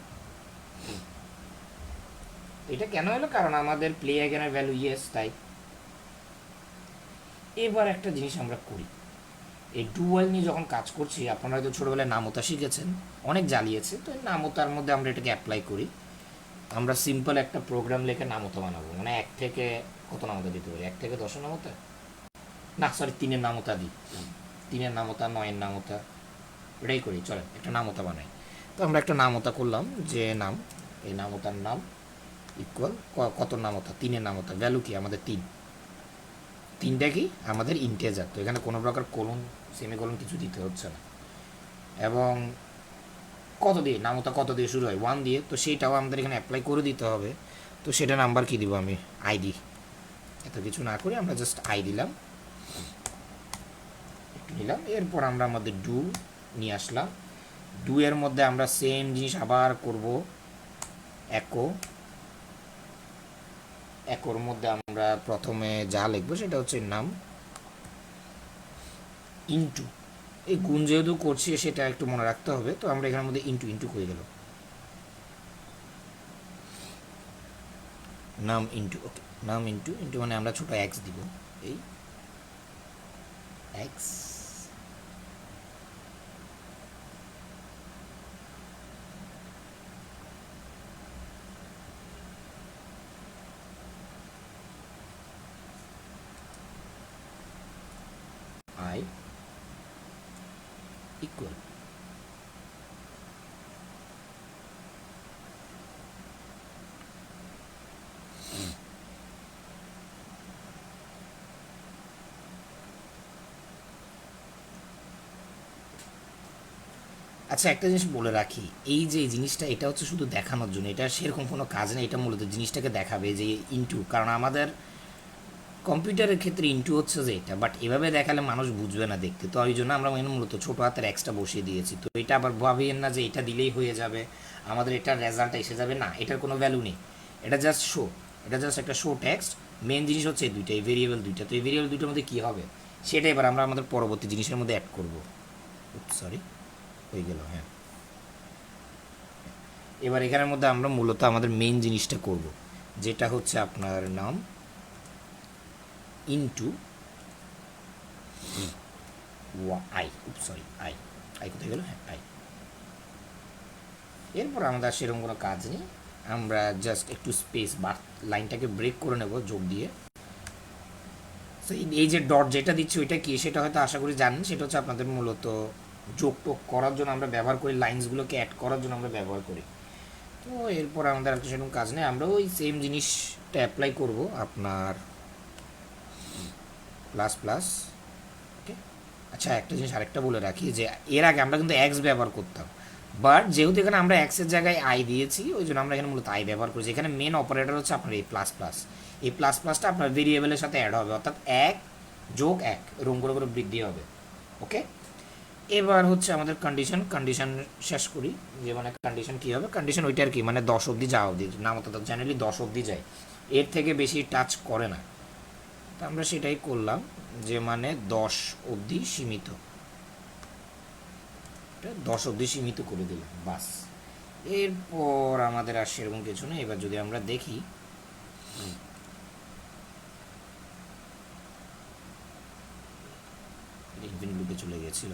এটা কেন হলো? কারণ আমাদের প্লে অ্যাগেনের ভ্যালু ইয়েস, তাই। এবার একটা জিনিস আমরা করি, এই ডুয়াল নিয়ে যখন কাজ করছি, আপনারা হয়তো ছোটোবেলায় নামতা শিখেছেন, অনেক জ্বালিয়েছে। তো নামতার মধ্যে আমরা এটাকে অ্যাপ্লাই করি। আমরা সিম্পল একটা প্রোগ্রাম লিখে নামতা বানাবো, মানে 1 থেকে কত নামতা দিতে পারি, 1 থেকে 10 নামতা, না সরি 3-এর নামতা দিই, 3-এর নামতা, 9-এর নামতা, এটাই করি। চলেন একটা নামতা বানাই। তো আমরা একটা নামতা করলাম, যে নাম, এই নামতার নাম ইকুয়াল কত নামতা, 3-এর নামতা, ভ্যালু কি আমাদের 3, 3টা কি আমাদের ইন্টিজার। তো এখানে কোনো প্রকার কোলন সেমিকোলন কিছু দিতে হচ্ছে না। এবং কত দিয়ে নামতা, কত দিয়ে শুরু হয়, 1 দিয়ে। তো সেইটাও আমাদের এখানে অ্যাপ্লাই করে দিতে হবে। তো সেটা নাম্বার কি দিব আমি, আইডি। এত কিছু না করে আমরা জাস্ট আই দিলাম, একটু নিলাম। এরপর আমরা আমাদের ডু নিয়ে আসলাম। ডু এর মধ্যে আমরা সেম জিনিস আবার করব, একো। একোর মধ্যে আমরা প্রথমে যা লিখবো সেটা হচ্ছে নাম ইনটু, এই গুণ যেহেতু করছি সেটা একটু মনে রাখতে হবে। তো আমরা এখানের মধ্যে ইনটু ইনটু হয়ে গেল, নাম ইনটু। ওকে, নাম ইনটু ইনটু মানে আমরা ছোট এক্স দিব, এই এক্স। আই ইকুয়াল, আচ্ছা একটা জিনিস বলে রাখি, এই যে জিনিসটা এটা হচ্ছে শুধু দেখানোর জন্য, এটা সেরকম কোনো কাজ নেই। এটা মূলত জিনিসটাকে দেখাবে যে ইনটু, কারণ আমাদের কম্পিউটারের ক্ষেত্রে ইনটু হচ্ছে যে এটা, বাট এভাবে দেখালে মানুষ বুঝবে না দেখতে। তো ওই জন্য আমরা মূলত ছোটো হাতের এক্সটা বসিয়ে দিয়েছি। তো এটা আবার ভাবিয়েন না যে এটা দিলেই হয়ে যাবে, আমাদের এটার রেজাল্ট এসে যাবে, না, এটার কোনো ভ্যালু নেই। এটা জাস্ট শো, এটা জাস্ট একটা শো টেক্সট। মেন জিনিস হচ্ছে এই দুইটা, এই ভেরিয়েবল দুইটা। তো এই ভেরিয়েবল দুইটার মধ্যে কী হবে সেটা এবার আমরা আমাদের পরবর্তী জিনিসের মধ্যে অ্যাড করবো। সরি, হয়ে গেল, হ্যাঁ। এবার এখানের মধ্যে আমরা মূলত আমাদের মেইন জিনিসটা করব, যেটা হচ্ছে আপনার নাম into I, sorry I, I কোথায় গেল, হ্যাঁ আই। এরপর আমাদের সেরকম কোনো কাজ নেই, আমরা জাস্ট একটু স্পেস বা লাইনটাকে ব্রেক করে নেব যোগ দিয়ে। সো এই যে ডট যেটা দিচ্ছি ওইটা কি সেটা হয়তো আশা করি জানেন, সেটা হচ্ছে আপনাদের মূলত যোগ টোগ করার জন্য আমরা ব্যবহার করি, লাইন্সগুলোকে অ্যাড করার জন্য আমরা ব্যবহার করি। তো এরপর আমাদের আর সেরকম কাজ নেই, আমরা ওই সেম জিনিসটা অ্যাপ্লাই করব আপনার প্লাস প্লাস। ওকে, আচ্ছা একটা জিনিস আরেকটা বলে রাখি যে এর আগে আমরা কিন্তু এক্স ব্যবহার করতাম, বাট যেহেতু এখানে আমরা এক্সের জায়গায় আই দিয়েছি ওই জন্য আমরা এখানে মূলত আই ব্যবহার করেছি। এখানে মেন অপারেটর হচ্ছে আপনার এই প্লাস প্লাস, এই প্লাস প্লাসটা আপনার ভেরিয়েবলের সাথে অ্যাড হবে, অর্থাৎ 1+1 এরকম করে করে বৃদ্ধি হবে। ওকে, এবার হচ্ছে আমাদের কন্ডিশন শেষ করি, যে মানে কন্ডিশন কী হবে, কন্ডিশন ওইটার কি মানে 10 অবধি যাওয়া অবধি, নাম তো জেনারেলি 10 অবধি যায়, এর থেকে বেশি টাচ করে না। তো আমরা সেটাই করলাম যে মানে 10 অবধি সীমিত, 10 অবধি সীমিত করে দিলাম বাস। এরপর আমাদের আর সেরকম কিছু নেই। এবার যদি আমরা দেখি ইনফিনিটি লুপে চলে গিয়েছিল,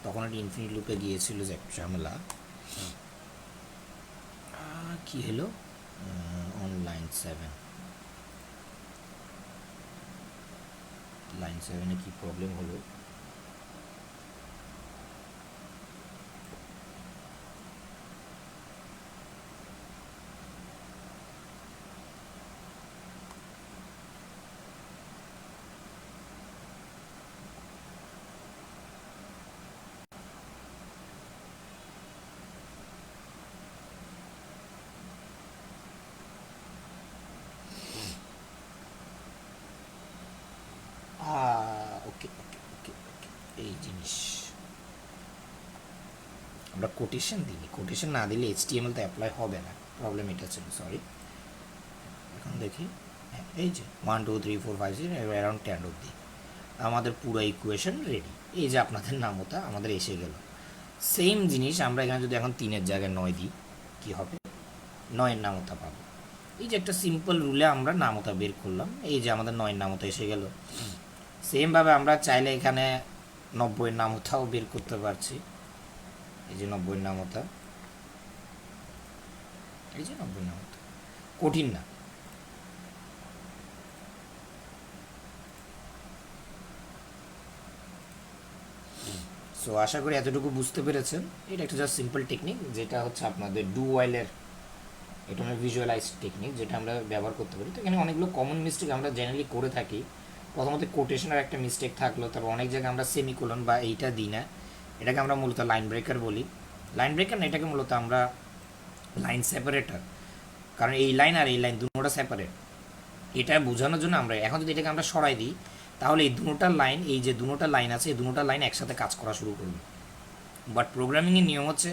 তখন একটা ইনফিনিটি লুপে গিয়েছিল যে একটা ঝামেলা। কি হলো অন লাইন 7, লাইন 7-এ কি প্রবলেম হলো? ওকে ওকে ওকে ওকে, এই জিনিস আমরা কোটেশন দিই, কোটেশন না দিলে এইচটিএমএল তো অ্যাপ্লাই হবে না, প্রবলেম এটা ছিল, সরি। এখন দেখি, হ্যাঁ এই যে 1 2 3 4 5 6 অ্যারাউন্ড 10 অবধি আমাদের পুরো ইকুয়েশন রেডি। এই যে আপনাদের নামতা আমাদের এসে গেল। সেম জিনিস আমরা এখানে যদি এখন 3-এর জায়গায় 9 দিই কী হবে, 9-এর নামতা পাবো। এই যে একটা সিম্পল রুলে আমরা নামতা বের করলাম, এই যে আমাদের 9-এর নামতা এসে গেল। সেমভাবে আমরা চাইলে এখানে 90-এর নামতাও বের করতে পারছি, এই যে 90-এর নামতা, এই যে 90-এর নামতা, কঠিন না। সো আশা করি এতটুকু বুঝতে পেরেছেন। এটা একটা জাস্ট সিম্পল টেকনিক, যেটা হচ্ছে আপনাদের ডু ওয়াইলের, এটা আমরা ভিজুয়ালাইজ টেকনিক যেটা আমরা ব্যবহার করতে পারি। তো এখানে অনেকগুলো কমন মিস্টেক আমরা জেনারেলি করে থাকি। প্রথমত কোটেশনের একটা মিস্টেক থাকলো, তারপর অনেক জায়গায় আমরা সেমিকোলন বা এইটা দিই না, এটাকে আমরা মূলত লাইন ব্রেকার বলি। লাইন ব্রেকার না, এটাকে মূলত আমরা লাইন সেপারেটর, কারণ এই লাইন আর এই লাইন দুটোটা সেপারেট। এটা বোঝানোর জন্য আমরা এখন যদি এটাকে আমরা সরাই দিই তাহলে এই দুটোটা লাইন, এই যে দুটোটা লাইন আছে এই দুটোটা লাইন একসাথে কাজ করা শুরু করবে। বাট প্রোগ্রামিংয়ের নিয়ম হচ্ছে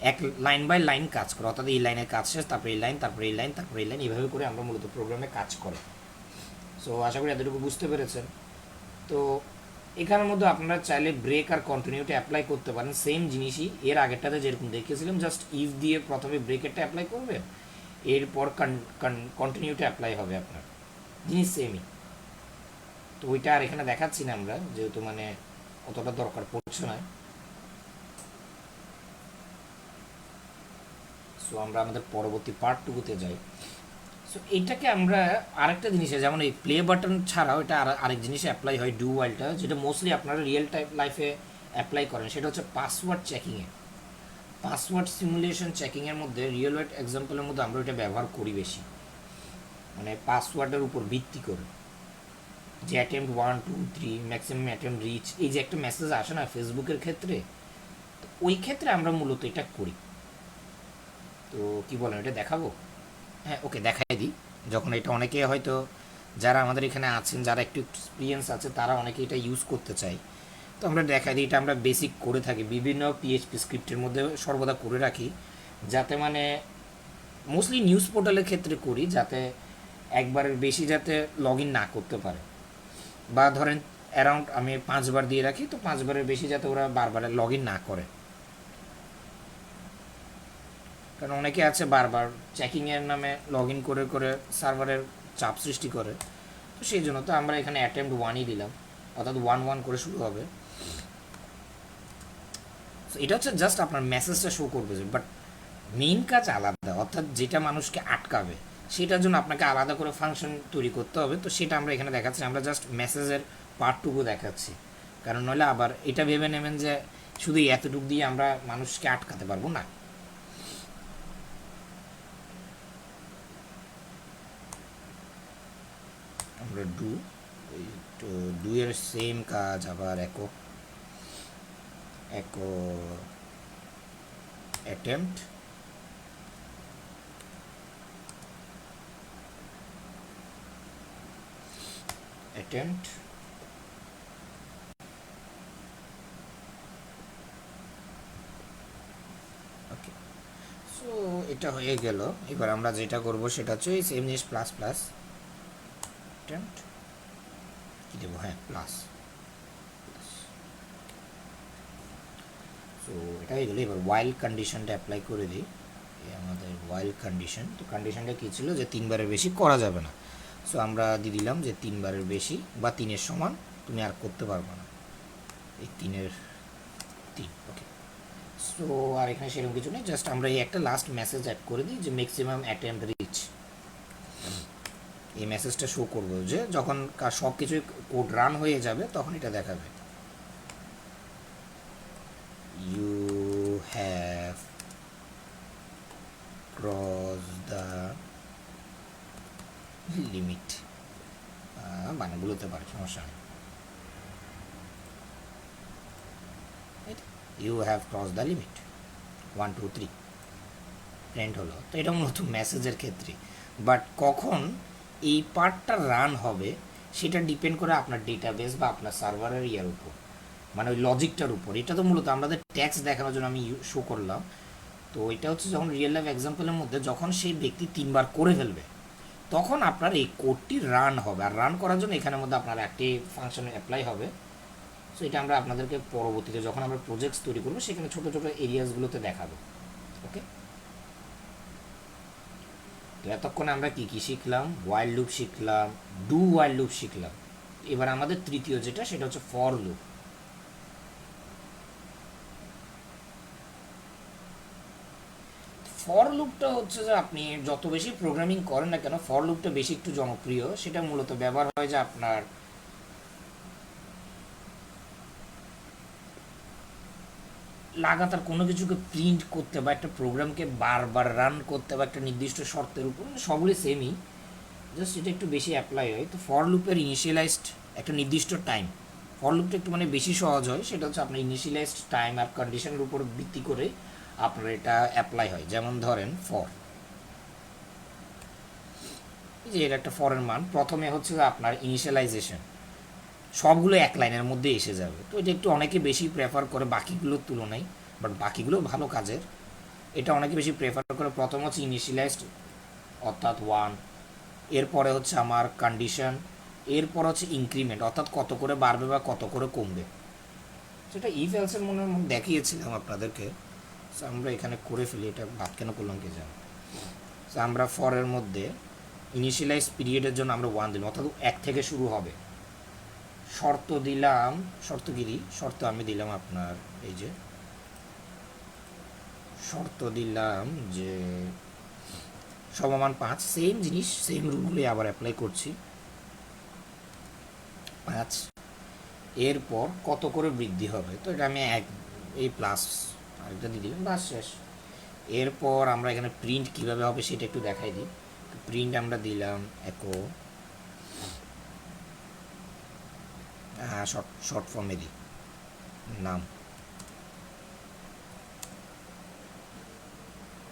এক লাইন বাই লাইন কাজ করা, অর্থাৎ এই লাইনের কাজ শেষ, তারপরে এই লাইন, তারপরে এই লাইন, তারপরে এই লাইন, এইভাবে করে আমরা মূলত প্রোগ্রামে কাজ করে। সো আশা করি এতটুকু বুঝতে পেরেছেন। তো এখানের মধ্যে আপনারা চাইলে ব্রেক আর কন্টিনিউটি অ্যাপ্লাই করতে পারেন, সেম জিনিসই এর আগেরটাতে যেরকম দেখিয়েছিলাম, জাস্ট ইফ দিয়ে প্রথমে ব্রেকেরটা অ্যাপ্লাই করবেন, এরপর কন্টিনিউটি অ্যাপ্লাই হবে আপনার, জিনিস সেমই। তো ওইটা আর এখানে দেখাচ্ছি না আমরা, যেহেতু মানে অতটা দরকার পড়ছে না। সো আমরা আমাদের পরবর্তী পার্টটুকুতে যাই। সো এইটাকে আমরা আরেকটা জিনিসে, যেমন এই প্লে বাটন ছাড়াও এটা আরেক জিনিসে অ্যাপ্লাই হয় ডু ওয়াইলটা, যেটা মোস্টলি আপনারা রিয়েল টাইম লাইফে অ্যাপ্লাই করেন, সেটা হচ্ছে পাসওয়ার্ড চেকিংয়ে। পাসওয়ার্ড সিমুলেশন চেকিংয়ের মধ্যে রিয়েল ওয়ার্ল্ড এক্সাম্পলের মধ্যে আমরা ওইটা ব্যবহার করি বেশি, মানে পাসওয়ার্ডের উপর ভিত্তি করে, যে অ্যাটেম্প 1 2 3 ম্যাক্সিমাম অ্যাটেম্প রিচ, এই যে একটা মেসেজ আসে না ফেসবুকের ক্ষেত্রে, ওই ক্ষেত্রে আমরা মূলত এটা করি। তো কি বলেন, এটা দেখাবো? হ্যাঁ ওকে, দেখাই দিই। যখন এটা অনেকে হয়তো যারা আমাদের এখানে আছেন, যারা একটু এক্সপিরিয়েন্স আছে, তারা অনেকে এটা ইউজ করতে চাই, তো আমরা দেখাই দিই। এটা আমরা বেসিক করে থাকি, বিভিন্ন পিএইচপি স্ক্রিপ্টের মধ্যে সর্বদা করে রাখি, যাতে মানে মোস্টলি নিউজ পোর্টালের ক্ষেত্রে করি, যাতে একবারের বেশি যাতে লগ ইন না করতে পারে, বা ধরেন অ্যারাউন্ড আমি 5 বার দিয়ে রাখি, তো 5 বারের বেশি যাতে ওরা বারবার লগ ইন না করে, কারণ অনেকে আছে বারবার চেকিংয়ের নামে লগ ইন করে করে সার্ভারের চাপ সৃষ্টি করে। তো সেই জন্য তো আমরা এখানে অ্যাটেম্প্ট 1ই দিলাম, অর্থাৎ 1 1 করে শুরু হবে। এটা হচ্ছে জাস্ট আপনার মেসেজটা শো করবে, বাট মেইন কাজ আলাদা, অর্থাৎ যেটা মানুষকে আটকাবে সেটার জন্য আপনাকে আলাদা করে ফাংশন তৈরি করতে হবে। তো সেটা আমরা এখানে দেখাচ্ছি, আমরা জাস্ট মেসেজের পার্টটুকু দেখাচ্ছি, কারণ নইলে আবার এটা ভেবে নেবেন যে শুধু এতটুকু দিয়ে আমরা মানুষকে আটকাতে পারবো না। আমরা তো ডু এর সেম কাজ আবার একো অ্যাটেম্পট, ওকে। সো এটা হয়ে গেল। এবার আমরা যেটা করব সেটা হচ্ছে এই সেম জিনিস প্লাস প্লাস অ্যাটেম্পট কী দেবো, হ্যাঁ প্লাস। সো এটা হয়ে গেলো। এবার ওয়াইল কন্ডিশনটা অ্যাপ্লাই করে দিই। আমাদের ওয়াইল কন্ডিশন, তো কন্ডিশনটা কী ছিল যে 3বারের বেশি করা যাবে না। সো আমরা দিয়ে দিলাম যে 3বারের বেশি বা 3-এর সমান তুমি আর করতে পারবে না, এই 3-এর 3। ওকে। সো আর এখানে সেরকম কিছু নেই, জাস্ট আমরা এই একটা লাস্ট মেসেজ অ্যাড করে দিই যে ম্যাক্সিমাম অ্যাটেম্পট রিচ। এই মেসেজটা শো করবো যে যখন সব কিছুই কোড রান হয়ে যাবে তখন এটা দেখাবে you have crossed the limit। মানে বলতে পারে, সমস্যা নেই। You have cross the limit 1 2 3 print হলো। তো এটা মূলত মেসেজের ক্ষেত্রে, বাট কখন এই পার্টটা রান হবে সেটা ডিপেন্ড করে আপনার ডেটাবেস বা আপনার সার্ভারের ইয়ার উপর, মানে ওই লজিকটার উপর। এটা তো মূলত আমাদের ট্যাক্স দেখানোর জন্য আমি শো করলাম। তো এটা হচ্ছে যখন রিয়েল লাইফ এক্সাম্পলের মধ্যে যখন সেই ব্যক্তি 3বার করে ফেলবে তখন আপনার এই কোডটি রান হবে, আর রান করার জন্য এখানের মধ্যে আপনার একটি ফাংশন অ্যাপ্লাই হবে। সো এটা আমরা আপনাদেরকে পরবর্তীতে যখন আমরা প্রজেক্টস তৈরি করবো সেখানে ছোটো ছোটো এরিয়াসগুলোতে দেখাবো। ওকে। তো এতক্ষণে আমরা কী কী শিখলাম? ওয়াইল লুপ শিখলাম, ডু ওয়াইল লুপ শিখলাম। এবার আমাদের তৃতীয় যেটা সেটা হচ্ছে ফর লুপ। ফর লুপটা হচ্ছে যে আপনি যত বেশি প্রোগ্রামিং করেন না কেন ফর লুপটা বেশি একটু জনপ্রিয়। সেটা মূলত ব্যবহার হয় যে আপনার লাগাতার কোনো কিছুকে প্রিন্ট করতে বা একটা প্রোগ্রামকে বারবার রান করতে বা একটা নির্দিষ্ট শর্তের উপর, সবগুলি সেমই, জাস্ট এটা একটু বেশি অ্যাপ্লাই হয়। তো ফর লুপের ইনিশিয়ালাইজড একটা নির্দিষ্ট টাইম, ফর লুপটা একটু মানে বেশি সহজ হয়। সেটা হচ্ছে আপনার ইনিশিয়ালাইজড টাইম আর কন্ডিশনের উপর ভিত্তি করে আপনার এটা অ্যাপ্লাই হয়। যেমন ধরেন ফর, যে এর একটা ফরের মান প্রথমে হচ্ছে আপনার ইনিশিয়ালাইজেশন, সবগুলো এক লাইনের মধ্যে এসে যাবে। তো এটা একটু অনেকে বেশি প্রেফার করে বাকিগুলোর তুলনায়, বাট বাকিগুলো ভালো কাজের। এটা অনেকে বেশি প্রেফার করে। প্রথম হচ্ছে ইনিশিয়ালাইজড অর্থাৎ 1, এরপরে হচ্ছে আমার কন্ডিশন, এরপর হচ্ছে ইনক্রিমেন্ট অর্থাৎ কত করে বাড়বে বা কত করে কমবে। সেটা ইফ এলসের মনে দেখিয়েছিলাম আপনাদেরকে। সো আমরা এখানে করে ফেলি, এটা বাদ কেন করলাম কে জানো। সো আমরা ফরের মধ্যে ইনিশিয়ালাইজ পিরিয়ডের জন্য আমরা 1 দিলাম, অর্থাৎ 1 থেকে শুরু হবে। শর্ত দিলাম, শর্ত আমি দিলাম আপনার এই যে শর্ত দিলাম যে সমমান 5, সেম জিনিস সেম রুলগুলি আবার অ্যাপ্লাই করছি 5। এরপর কত করে বৃদ্ধি হবে, তো এটা আমি এই প্লাস আরেকটা দিয়ে দিলাম, বাস শেষ। এরপর আমরা এখানে প্রিন্ট কিভাবে হবে সেটা একটু দেখাই দিই। প্রিন্ট আমরা দিলাম শর্ট ফর্মে দিই নাম,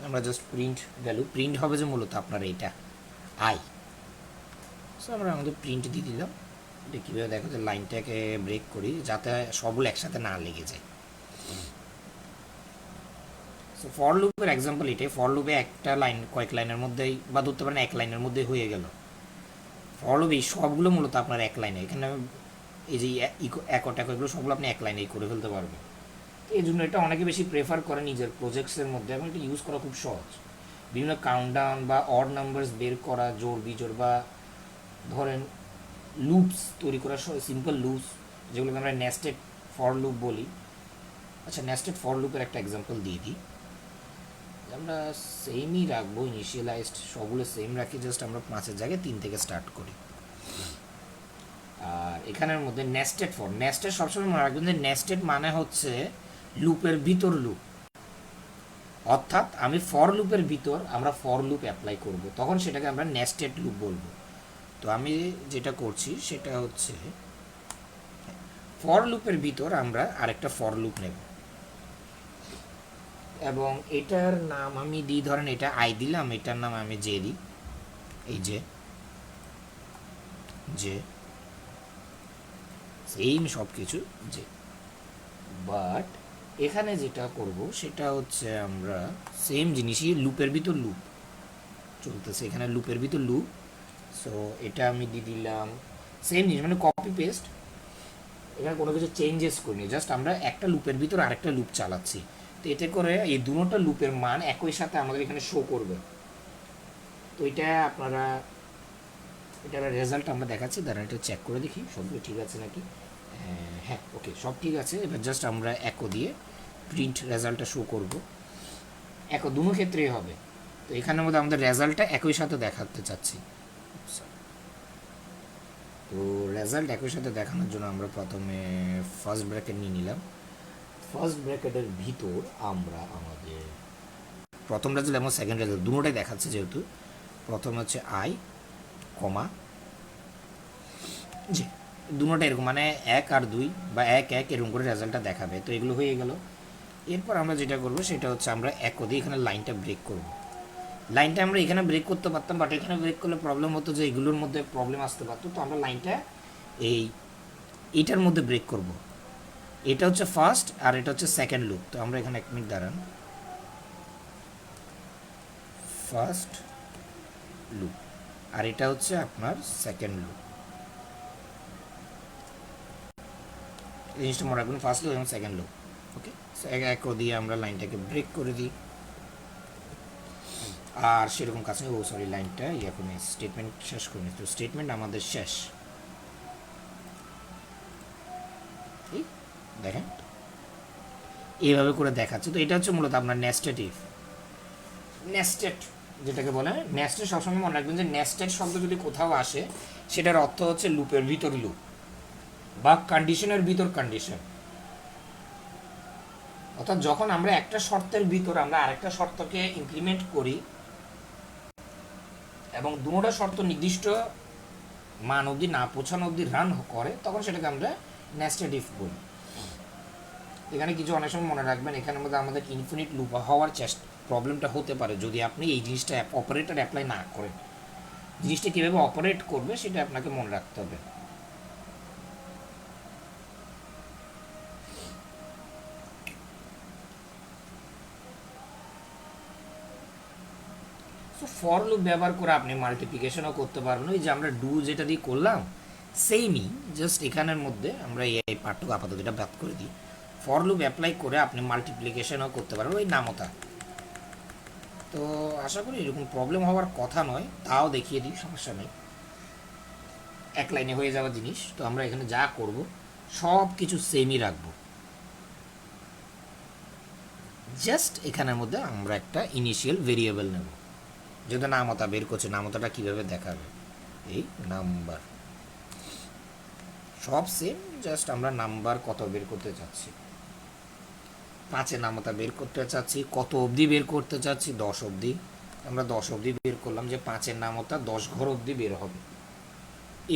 আমরা জাস্ট প্রিন্ট ভ্যালু, প্রিন্ট হবে যে মূলত আপনার এইটা আই। সো আমরা আমাদের প্রিন্ট দিয়ে দিলাম। এটা কীভাবে দেখো যে লাইনটাকে ব্রেক করি যাতে সবগুলো একসাথে না লেগে যায়। সো ফর লুপের এক্সাম্পল এটাই। ফর লুপে একটা লাইন কয়েক লাইনের মধ্যেই বা ধরতে পারেন এক লাইনের মধ্যে হয়ে গেল। ফর লুপে সবগুলো মূলত আপনার এক লাইনে, এখানে এই যে একট এগুলো সবগুলো আপনি এক লাইনেই করে ফেলতে পারবেন। এই জন্য এটা অনেকে বেশি প্রেফার করে নিজের প্রজেক্টসের মধ্যে, এবং এটা ইউজ করা খুব সহজ। বিভিন্ন কাউন্টডাউন বা অড নাম্বারস বের করা, জোর বিজোড় বা ধরেন লুপস তৈরি করা, সিম্পল লুপস যেগুলোকে আমরা নেস্টেড ফর লুপ বলি, আচ্ছা, নেস্টেড ফর লুপের একটা এক্সাম্পল দিয়ে দিই। আমরা সেমই রাখবো, ইনিশিয়ালাইজড সবগুলো সেম রাখি, জাস্ট আমরা 5-এর জায়গায় 3 থেকে স্টার্ট করি। আর এখানের মধ্যে নেস্টেড ফর, নেস্টেড সবসময় মনে রাখবেন যে নেস্টেড মানে হচ্ছে লুপের ভিতর লুপ, অর্থাৎ আমি ফর লুপের ভিতর আমরা ফর লুপ অ্যাপ্লাই করব, তখন সেটাকে আমরা নেস্টেড লুপ বলবো। তো আমি যেটা করছি সেটা হচ্ছে ফর লুপের ভিতর আমরা আরেকটা ফর লুপ নেব, এবং এটার নাম আমি দিই, ধরেন এটা আই দিলাম, এটার নাম আমি জে দিই, এই যে যে সেম সব কিছু যে। বাট এখানে যেটা করব সেটা হচ্ছে আমরা সেম জিনিসই লুপের ভিতর লুপ চলতেছে, এখানে লুপের ভিতর লুপ। সো এটা আমি দিয়ে দিলাম সেম জিনিস, মানে কপি পেস্ট, এখানে কোনো কিছু চেঞ্জেস করিনি, জাস্ট আমরা একটা লুপের ভিতর আরেকটা লুপ চালাচ্ছি। তো এতে করে এই দুটো লুপের মান একই সাথে আমাদের এখানে শো করবে। তো এটা আপনারা, এটার রেজাল্ট আমরা দেখাচ্ছি, দাঁড়ান এটা চেক করে দেখি সবগুলো ঠিক আছে নাকি। হ্যাঁ, ওকে, সব ঠিক আছে। এবার জাস্ট আমরা একো দিয়ে প্রিন্ট রেজাল্টটা শো করব, একো দুটো ক্ষেত্রেই হবে। তো এখানের মধ্যে আমাদের রেজাল্টটা একই সাথে দেখাতে চাচ্ছি। তো রেজাল্ট একই সাথে দেখানোর জন্য আমরা প্রথমে ফার্স্ট ব্র্যাকেট নিয়ে নিলাম। ফার্স্ট ব্র্যাকেটের ভিতর আমরা আমাদের প্রথম রেজাল্ট এবং সেকেন্ড রেজাল্ট দুটোটাই দেখাচ্ছে, যেহেতু প্রথম হচ্ছে আই কমা জি, দুটোটা এরকম, মানে 1 আর 2 বা 1 1 এরকম করে রেজাল্টটা দেখাবে। তো এগুলো হয়ে গেল। এরপর আমরা যেটা করব সেটা হচ্ছে আমরা একো দিয়ে এখানে লাইনটা ব্রেক করব। লাইনটা আমরা এখানে ব্রেক করতে পারতাম, বাট এখানে ব্রেক করলে প্রবলেম হতো যে এগুলোর মধ্যে প্রবলেম আসতে পারতো। তো আমরা লাইনটা এইটার মধ্যে ব্রেক করব। এটা হচ্ছে ফার্স্ট আর এটা হচ্ছে সেকেন্ড লুপ। তো আমরা এখানে 1 মিনিট দাঁড়ান, ফার্স্ট লুপ আর এটা হচ্ছে আপনার সেকেন্ড লুপ। এই জিনিসটা মনে রাখবেন, ফার্স্ট লুপ এবং সেকেন্ড লুপ। ওকে, একো দিয়ে আমরা লাইনটাকে ব্রেক করে দিই। আর সেরকম কাছে সরি লাইনটা এখন স্টেটমেন্ট শেষ করে নিই। তো স্টেটমেন্ট আমাদের শেষ, দেখেন এইভাবে করে দেখাচ্ছে। তো এটা হচ্ছে মূলত আপনার নেস্টেড ইফ। নেস্টেড যেটাকে বলে নেস্টেড, সবসময় মনে রাখবেন যে নেস্টেড শব্দ যদি কোথাও আসে সেটার অর্থ হচ্ছে লুপের ভিতর লুপ বা কন্ডিশনের ভিতর কন্ডিশন। অর্থাৎ যখন আমরা একটা শর্তের ভিতর আমরা আরেকটা শর্তকে ইমপ্লিমেন্ট করি এবং দুটো শর্ত নির্দিষ্ট মান অবধি না পৌঁছানো অবধি রান করে, তখন সেটাকে আমরা নেস্টেড ইফ বলি। এখানে কিছু অনেক সময় মনে রাখবেন, এখানের মধ্যে আমাদের ইনফিনিট লুপ হওয়ার প্রবলেমটা হতে পারে যদি আপনি এই জিনিসটা অপারেটর অ্যাপ্লাই না করেন। জিনিসটা কীভাবে অপারেট করবে সেটা আপনাকে মনে রাখতে হবে। ফর লুপ ব্যবহার করে আপনি মাল্টিপ্লিকেশনও করতে পারবেন। ওই যে আমরা ডু যেটা দিয়ে করলাম সেইমই, জাস্ট এখানের মধ্যে আমরা এই পার্টটুকু আপাতত এটা বাদ করে দিই। ফর লুপ অ্যাপ্লাই করে আপনি মাল্টিপ্লিকেশনও করতে পারবেন ওই নামতা। তো আশা করি এরকম প্রবলেম হওয়ার কথা নয়, তাও দেখিয়ে দিই, সমস্যা নেই, এক লাইনে হয়ে যাওয়া জিনিস। তো আমরা এখানে যা করব সব কিছু সেমই রাখবো, জাস্ট এখানের মধ্যে আমরা একটা ইনিশিয়াল ভেরিয়েবল নেব। যেহেতু নামতা বের করছে, নামতাটা কীভাবে দেখাবে, এই নাম্বার সব সেম, জাস্ট আমরা নাম্বার কত বের করতে চাচ্ছি, 5-এর নামতা বের করতে চাচ্ছি, কত অবধি বের করতে চাচ্ছি, 10 অবধি। আমরা 10 অবধি বের করলাম যে 5-এর নামতা 10 ঘর অবধি বের হবে।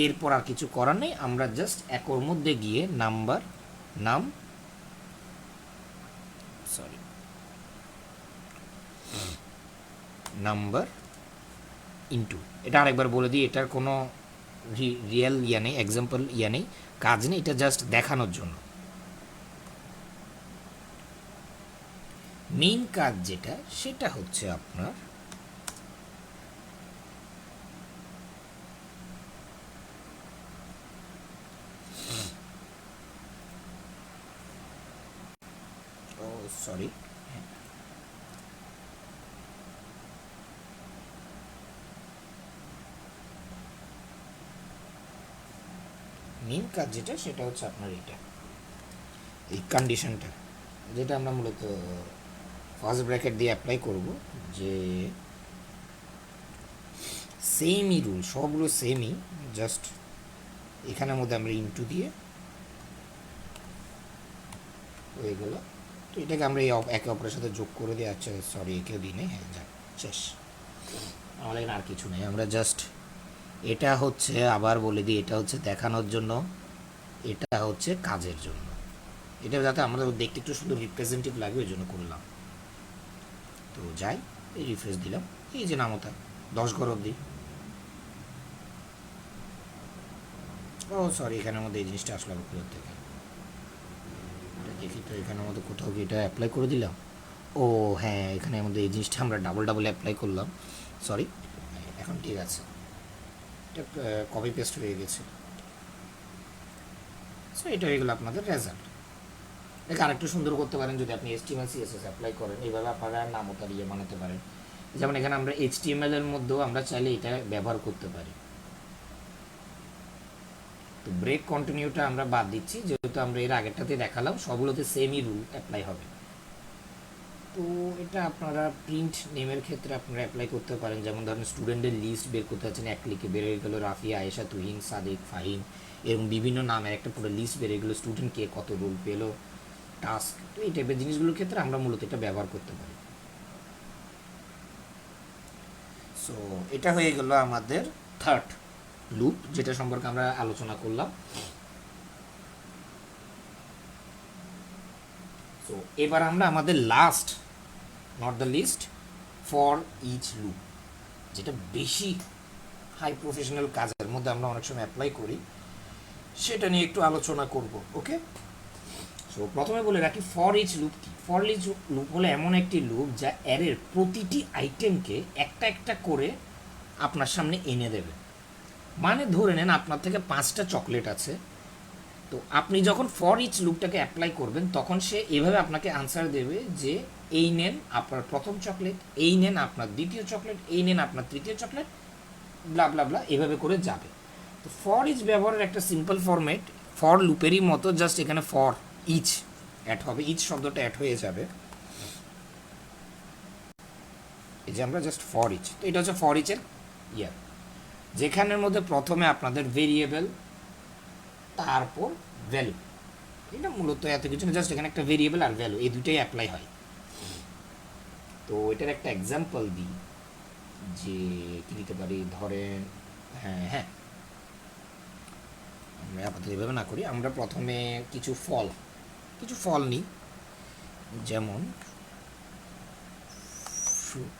এরপর আর কিছু করার নেই, আমরা জাস্ট একর মধ্যে গিয়ে নাম্বার নাম সরি নাম্বার ইনটু, এটা আরেকবার বলে দিই, এটার কোনো রিয়েল ইয়া নেই, এক্সাম্পল ইয়া নেই, কাজ নেই, এটা জাস্ট দেখানোর জন্য। মেইন কাজ যেটা সেটা হচ্ছে আপনার সরি মেইন কাজ যেটা সেটা হচ্ছে আপনার এটা, এই কন্ডিশনটা যেটা আমরা মূলত ফার্স্ট ব্র্যাকেট দিয়ে অ্যাপ্লাই করব, যে সেমই রুল, সবগুলো সেমই, জাস্ট এখানের মধ্যে আমরা ইনটু দিয়ে হয়ে গেল। তো এটাকে আমরা এই একে অপরের সাথে যোগ করে দিয়ে, আচ্ছা সরি একেও দিই নেই, হ্যাঁ যাক শেষ, আমাদের এখানে আর কিছু নেই। আমরা জাস্ট এটা হচ্ছে, আবার বলে দিই, এটা হচ্ছে দেখানোর জন্য, এটা হচ্ছে কাজের জন্য, এটা যাতে আমাদের দেখতে একটু সুন্দর রিপ্রেজেন্টেটিভ লাগে ওই জন্য করলাম। তো যাই, এই রিফ্রেশ দিলাম, এই যে নামতা 10 ঘর অবধি। ও সরি, এখানের মধ্যে এই জিনিসটা আসলে কোথাও থেকে, এটা দেখি তো এখানের মধ্যে কোথাও কি এটা অ্যাপ্লাই করে দিলাম। ও হ্যাঁ, এখানের মধ্যে এই জিনিসটা আমরা ডাবল ডাবল অ্যাপ্লাই করলাম, সরি। এখন ঠিক আছে, এটা কপি পেস্ট হয়ে গেছে। সো এটা হয়ে গেলো আপনাদের রেজাল্ট। এটাকে আরেকটু সুন্দর করতে পারেন যদি আপনি HTML CSS অ্যাপ্লাই করেন, এইভাবে আপনারা নামতা দিয়ে বানাতে পারেন। যেমন এখানে আমরা HTML এর মধ্যেও আমরা চাইলে এটা ব্যবহার করতে পারি। তো ব্রেক কন্টিনিউটা আমরা বাদ দিচ্ছি, যেহেতু আমরা এর আগেরটাতে দেখালাম সবগুলোতে সেমই রুল অ্যাপ্লাই হবে। তো এটা আপনারা প্রিন্ট নেমের ক্ষেত্রে আপনারা অ্যাপ্লাই করতে পারেন। যেমন ধরেন স্টুডেন্টের লিস্ট বের করতে চাচ্ছেন, এক ক্লিকে বের হয়ে গেলো রাফিয়া, আয়েশা, তুহিন, সাদিক, ফাহিম, এরকম বিভিন্ন নামের একটা পুরো লিস্ট বেরিয়ে গেলো, স্টুডেন্ট কে কত রোল পেলো, টাস্ক। তো এই টাইপের জিনিসগুলোর ক্ষেত্রে আমরা মূলত এটা ব্যবহার করতে পারি। সো এটা হয়ে গেল আমাদের থার্ড লুপ, যেটা সম্পর্কে আমরা আলোচনা করলাম। সো এবার আমরা আমাদের last, not the least, for each loop, যেটা বেশি হাই প্রফেশনাল কাজের মধ্যে আমরা অনেক সময় অ্যাপ্লাই করি, সেটা নিয়ে একটু আলোচনা করব। ওকে, সো প্রথমে বলে রাখি ফর ইচ লুপ কি। ফর ইচ লুপ হলো এমন একটি লুপ যা অ্যারের প্রতিটি আইটেমকে একটা একটা করে আপনার সামনে এনে দেবে। মানে ধরে নেন আপনার থেকে 5টা চকলেট আছে, তো আপনি যখন ফর ইচ লুপটাকে অ্যাপ্লাই করবেন তখন সে এভাবে আপনাকে আনসার দেবে যে এই নেন আপনার প্রথম চকলেট, এই নেন আপনার দ্বিতীয় চকলেট, এই নেন আপনার তৃতীয় চকলেট, ব্লা ব্লা ব্লা, এভাবে করে যাবে। তো ফর ইচ ব্যবহারের একটা সিম্পল ফরম্যাট ফর লুপেরই মতো, জাস্ট এখানে ফর ইচ অ্যাড হবে, ইচ শব্দটা অ্যাড হয়ে যাবে। এই যে আমরা জাস্ট ফর ইচ, তো এটা হচ্ছে ফর ইচের ইয়ার, যেখানের মধ্যে প্রথমে আপনাদের ভেরিয়েবল, তারপর ভ্যালু। এটা মূলত এত কিছু না, জাস্ট এখানে একটা ভেরিয়েবল আর ভ্যালু, এই দুটোই অ্যাপ্লাই হয়। তো এটার একটা এক্সাম্পল দিই, যে কি দিতে পারি, ধরেন হ্যাঁ হ্যাঁ আমরা আপাতত এভাবে না করি, আমরা প্রথমে কিছু ফল নিই, যেমন ফ্রুট।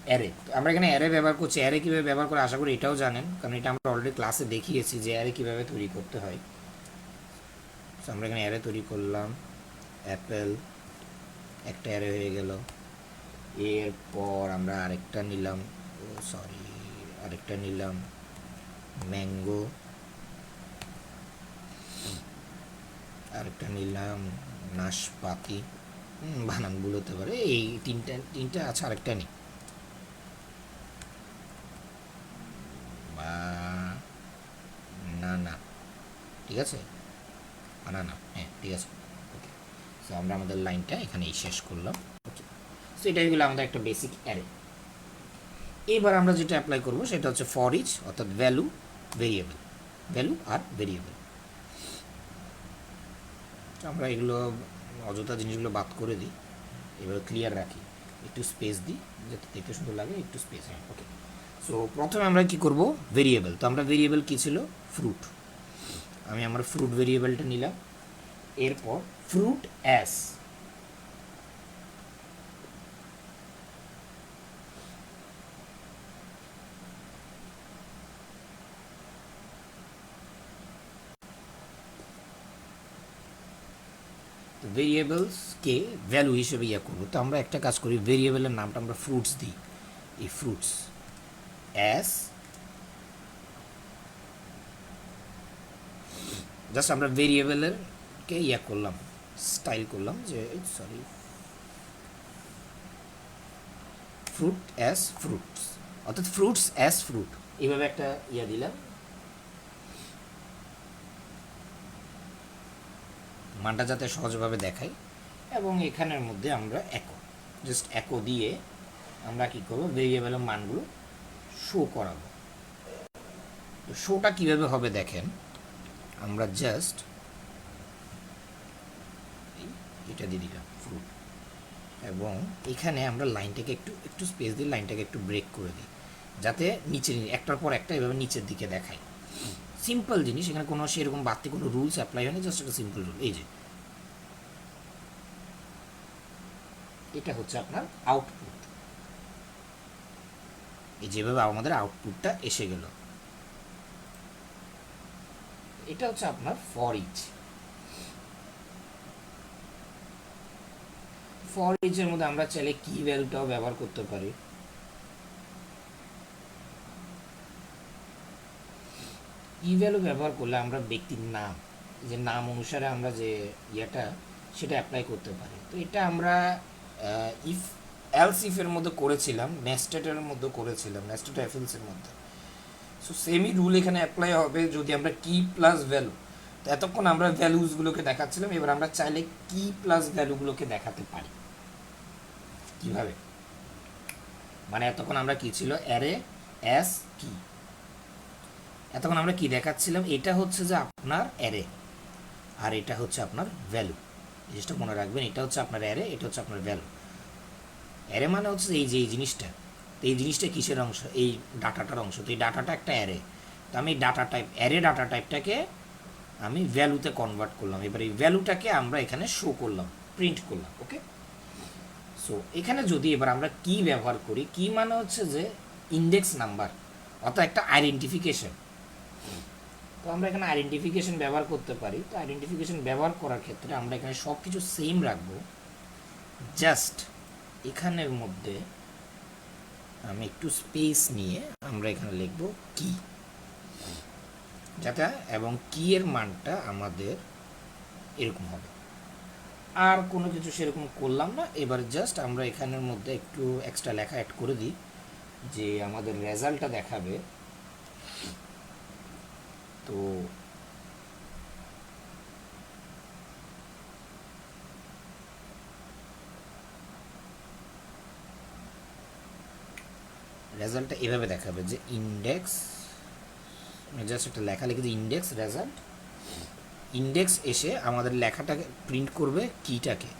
অ্যারে, তো আমরা এখানে অ্যারে ব্যবহার করছি। অ্যারে কীভাবে ব্যবহার করে আশা করি এটাও জানেন, কারণ এটা আমরা অলরেডি ক্লাসে দেখিয়েছি যে অ্যারে কীভাবে তৈরি করতে হয়। তো আমরা এখানে অ্যারে তৈরি করলাম, অ্যাপেল একটা অ্যারে হয়ে গেল। এরপর আমরা আরেকটা নিলাম, ম্যাঙ্গো, আরেকটা নিলাম নাশপাতি, বানান ভুল হতে পারে, এই তিনটা আছে। আরেকটা নেই, না ঠিক আছে, বানানা, হ্যাঁ ঠিক আছে। ওকে, সো আমরা আমাদের লাইনটা এখানেই শেষ করলাম। ওকে, সো এটা হয়ে গেলো আমাদের একটা বেসিক অ্যারে। এবার আমরা যেটা অ্যাপ্লাই করবো সেটা হচ্ছে ফর ইচ, অর্থাৎ ভ্যালু আর ভেরিয়েবল। আমরা এগুলো অযথা জিনিসগুলো বাদ করে দিই, এবার ক্লিয়ার রাখি, একটু স্পেস দিই যাতে দেখতে সুন্দর লাগে, একটু স্পেস। হ্যাঁ ওকে, সো প্রথমে আমরা কি করব, ভেরিয়েবল। তো আমরা ভেরিয়েবল কী ছিল, ফ্রুট। আমি আমার ফ্রুট ভেরিয়েবলটা নিলাম। এরপর ফ্রুট অ্যাস, ভেরিয়েবলসকে ভ্যালু হিসেবে ইয়ে করবো। তো আমরা একটা কাজ করি, ভেরিয়েবলের নামটা আমরা ফ্রুটস দিই, এই ফ্রুটস অ্যাস, জাস্ট আমরা ভেরিয়েবলের কে ইয়ে করলাম, স্টাইল করলাম, যে ফ্রুট অ্যাস ফ্রুটস, অর্থাৎ ফ্রুটস অ্যাস ফ্রুট, এইভাবে একটা ইয়ে দিলাম। মানটা যাতে সহজভাবে দেখাই। এবং এখানের মধ্যে আমরা জাস্ট একো দিয়ে আমরা কী করবো, ভেরিয়েবলের মানগুলো শো করাবো। তো শোটা কীভাবে হবে দেখেন, আমরা জাস্ট এটা দিয়ে দিলাম ফ্রুট, এবং এখানে আমরা লাইনটাকে একটু স্পেস দিয়ে লাইনটাকে একটু ব্রেক করে দিই, যাতে নিচে একটার পর একটা এভাবে নিচের দিকে দেখায়। সিম্পল জিনিস, এখানে কোনো সেরকম বাড়তি কোনো রুলস অ্যাপ্লাই হয়নি, জাস্ট একটা সিম্পল রুল। এই যে এটা হচ্ছে আপনার আউটপুট, এই যেভাবে আমাদের আউটপুটটা এসে গেল, এটা হচ্ছে আপনার ফর ইচ। ফর ইচের মধ্যে আমরা চাইলে কি ভ্যালুটাও ব্যবহার করতে পারি। কি ভ্যালু ব্যবহার করলে আমরা ব্যক্তির নাম, যে নাম অনুসারে আমরা যে ইয়েটা সেটা অ্যাপ্লাই করতে পারি। তো এটা আমরা ইফ এলস ইফের মধ্যে করেছিলাম, নেস্টেডের মধ্যে করেছিলাম, নেস্টেড এফএলসের মধ্যে। সো সেমই রুল এখানে অ্যাপ্লাই হবে যদি আমরা কি প্লাস ভ্যালু। তো এতক্ষণ আমরা ভ্যালুসগুলোকে দেখাচ্ছিলাম, এবার আমরা চাইলে কি প্লাস ভ্যালুগুলোকে দেখাতে পারি। কিভাবে, মানে এতক্ষণ আমরা কি ছিল, অ্যারে এস কি, এতক্ষণ আমরা কি দেখাচ্ছিলাম, এটা হচ্ছে যে আপনার অ্যারে আর এটা হচ্ছে আপনার ভ্যালু। জিনিসটা মনে রাখবেন, এটা হচ্ছে আপনার অ্যারে, এটা হচ্ছে আপনার ভ্যালু। অ্যারে মানে হচ্ছে এই যে এই জিনিসটা, তো এই জিনিসটা কিসের অংশ, এই ডাটাটার অংশ। তো এই ডাটাটা একটা অ্যারে, তো আমি ডাটা টাইপ, অ্যারে ডাটা টাইপটাকে আমি ভ্যালুতে কনভার্ট করলাম। এবার এই ভ্যালুটাকে আমরা এখানে শো করলাম, প্রিন্ট করলাম। ওকে, সো এখানে যদি এবার আমরা কি ব্যবহার করি, কি মানে হচ্ছে যে ইন্ডেক্স নাম্বার, অর্থাৎ একটা আইডেন্টিফিকেশন। তো আমরা এখানে আইডেন্টিফিকেশন ব্যবহার করতে পারি। তো আইডেন্টিফিকেশন ব্যবহার করার ক্ষেত্রে আমরা এখানে সব কিছু সেম রাখবো, জাস্ট এখানের মধ্যে আমি একটু স্পেস নিয়ে আমরা এখানে লিখব কি, যাতে এবং কি এর মানটা আমাদের এরকম হবে। আর কোনো কিছু সেরকম করলাম না। এবার জাস্ট আমরা এখানের মধ্যে একটু এক্সট্রা লেখা অ্যাড করে দিই, যে আমাদের রেজাল্টটা দেখাবে। তো রেজাল্টটা এভাবে দেখাবে যে ইন্ডেক্স, জাস্ট একটা লেখা লিখে যে ইন্ডেক্স রেজাল্ট। ইন্ডেক্স এসে আমাদের লেখাটাকে প্রিন্ট করবে, কিটাকে,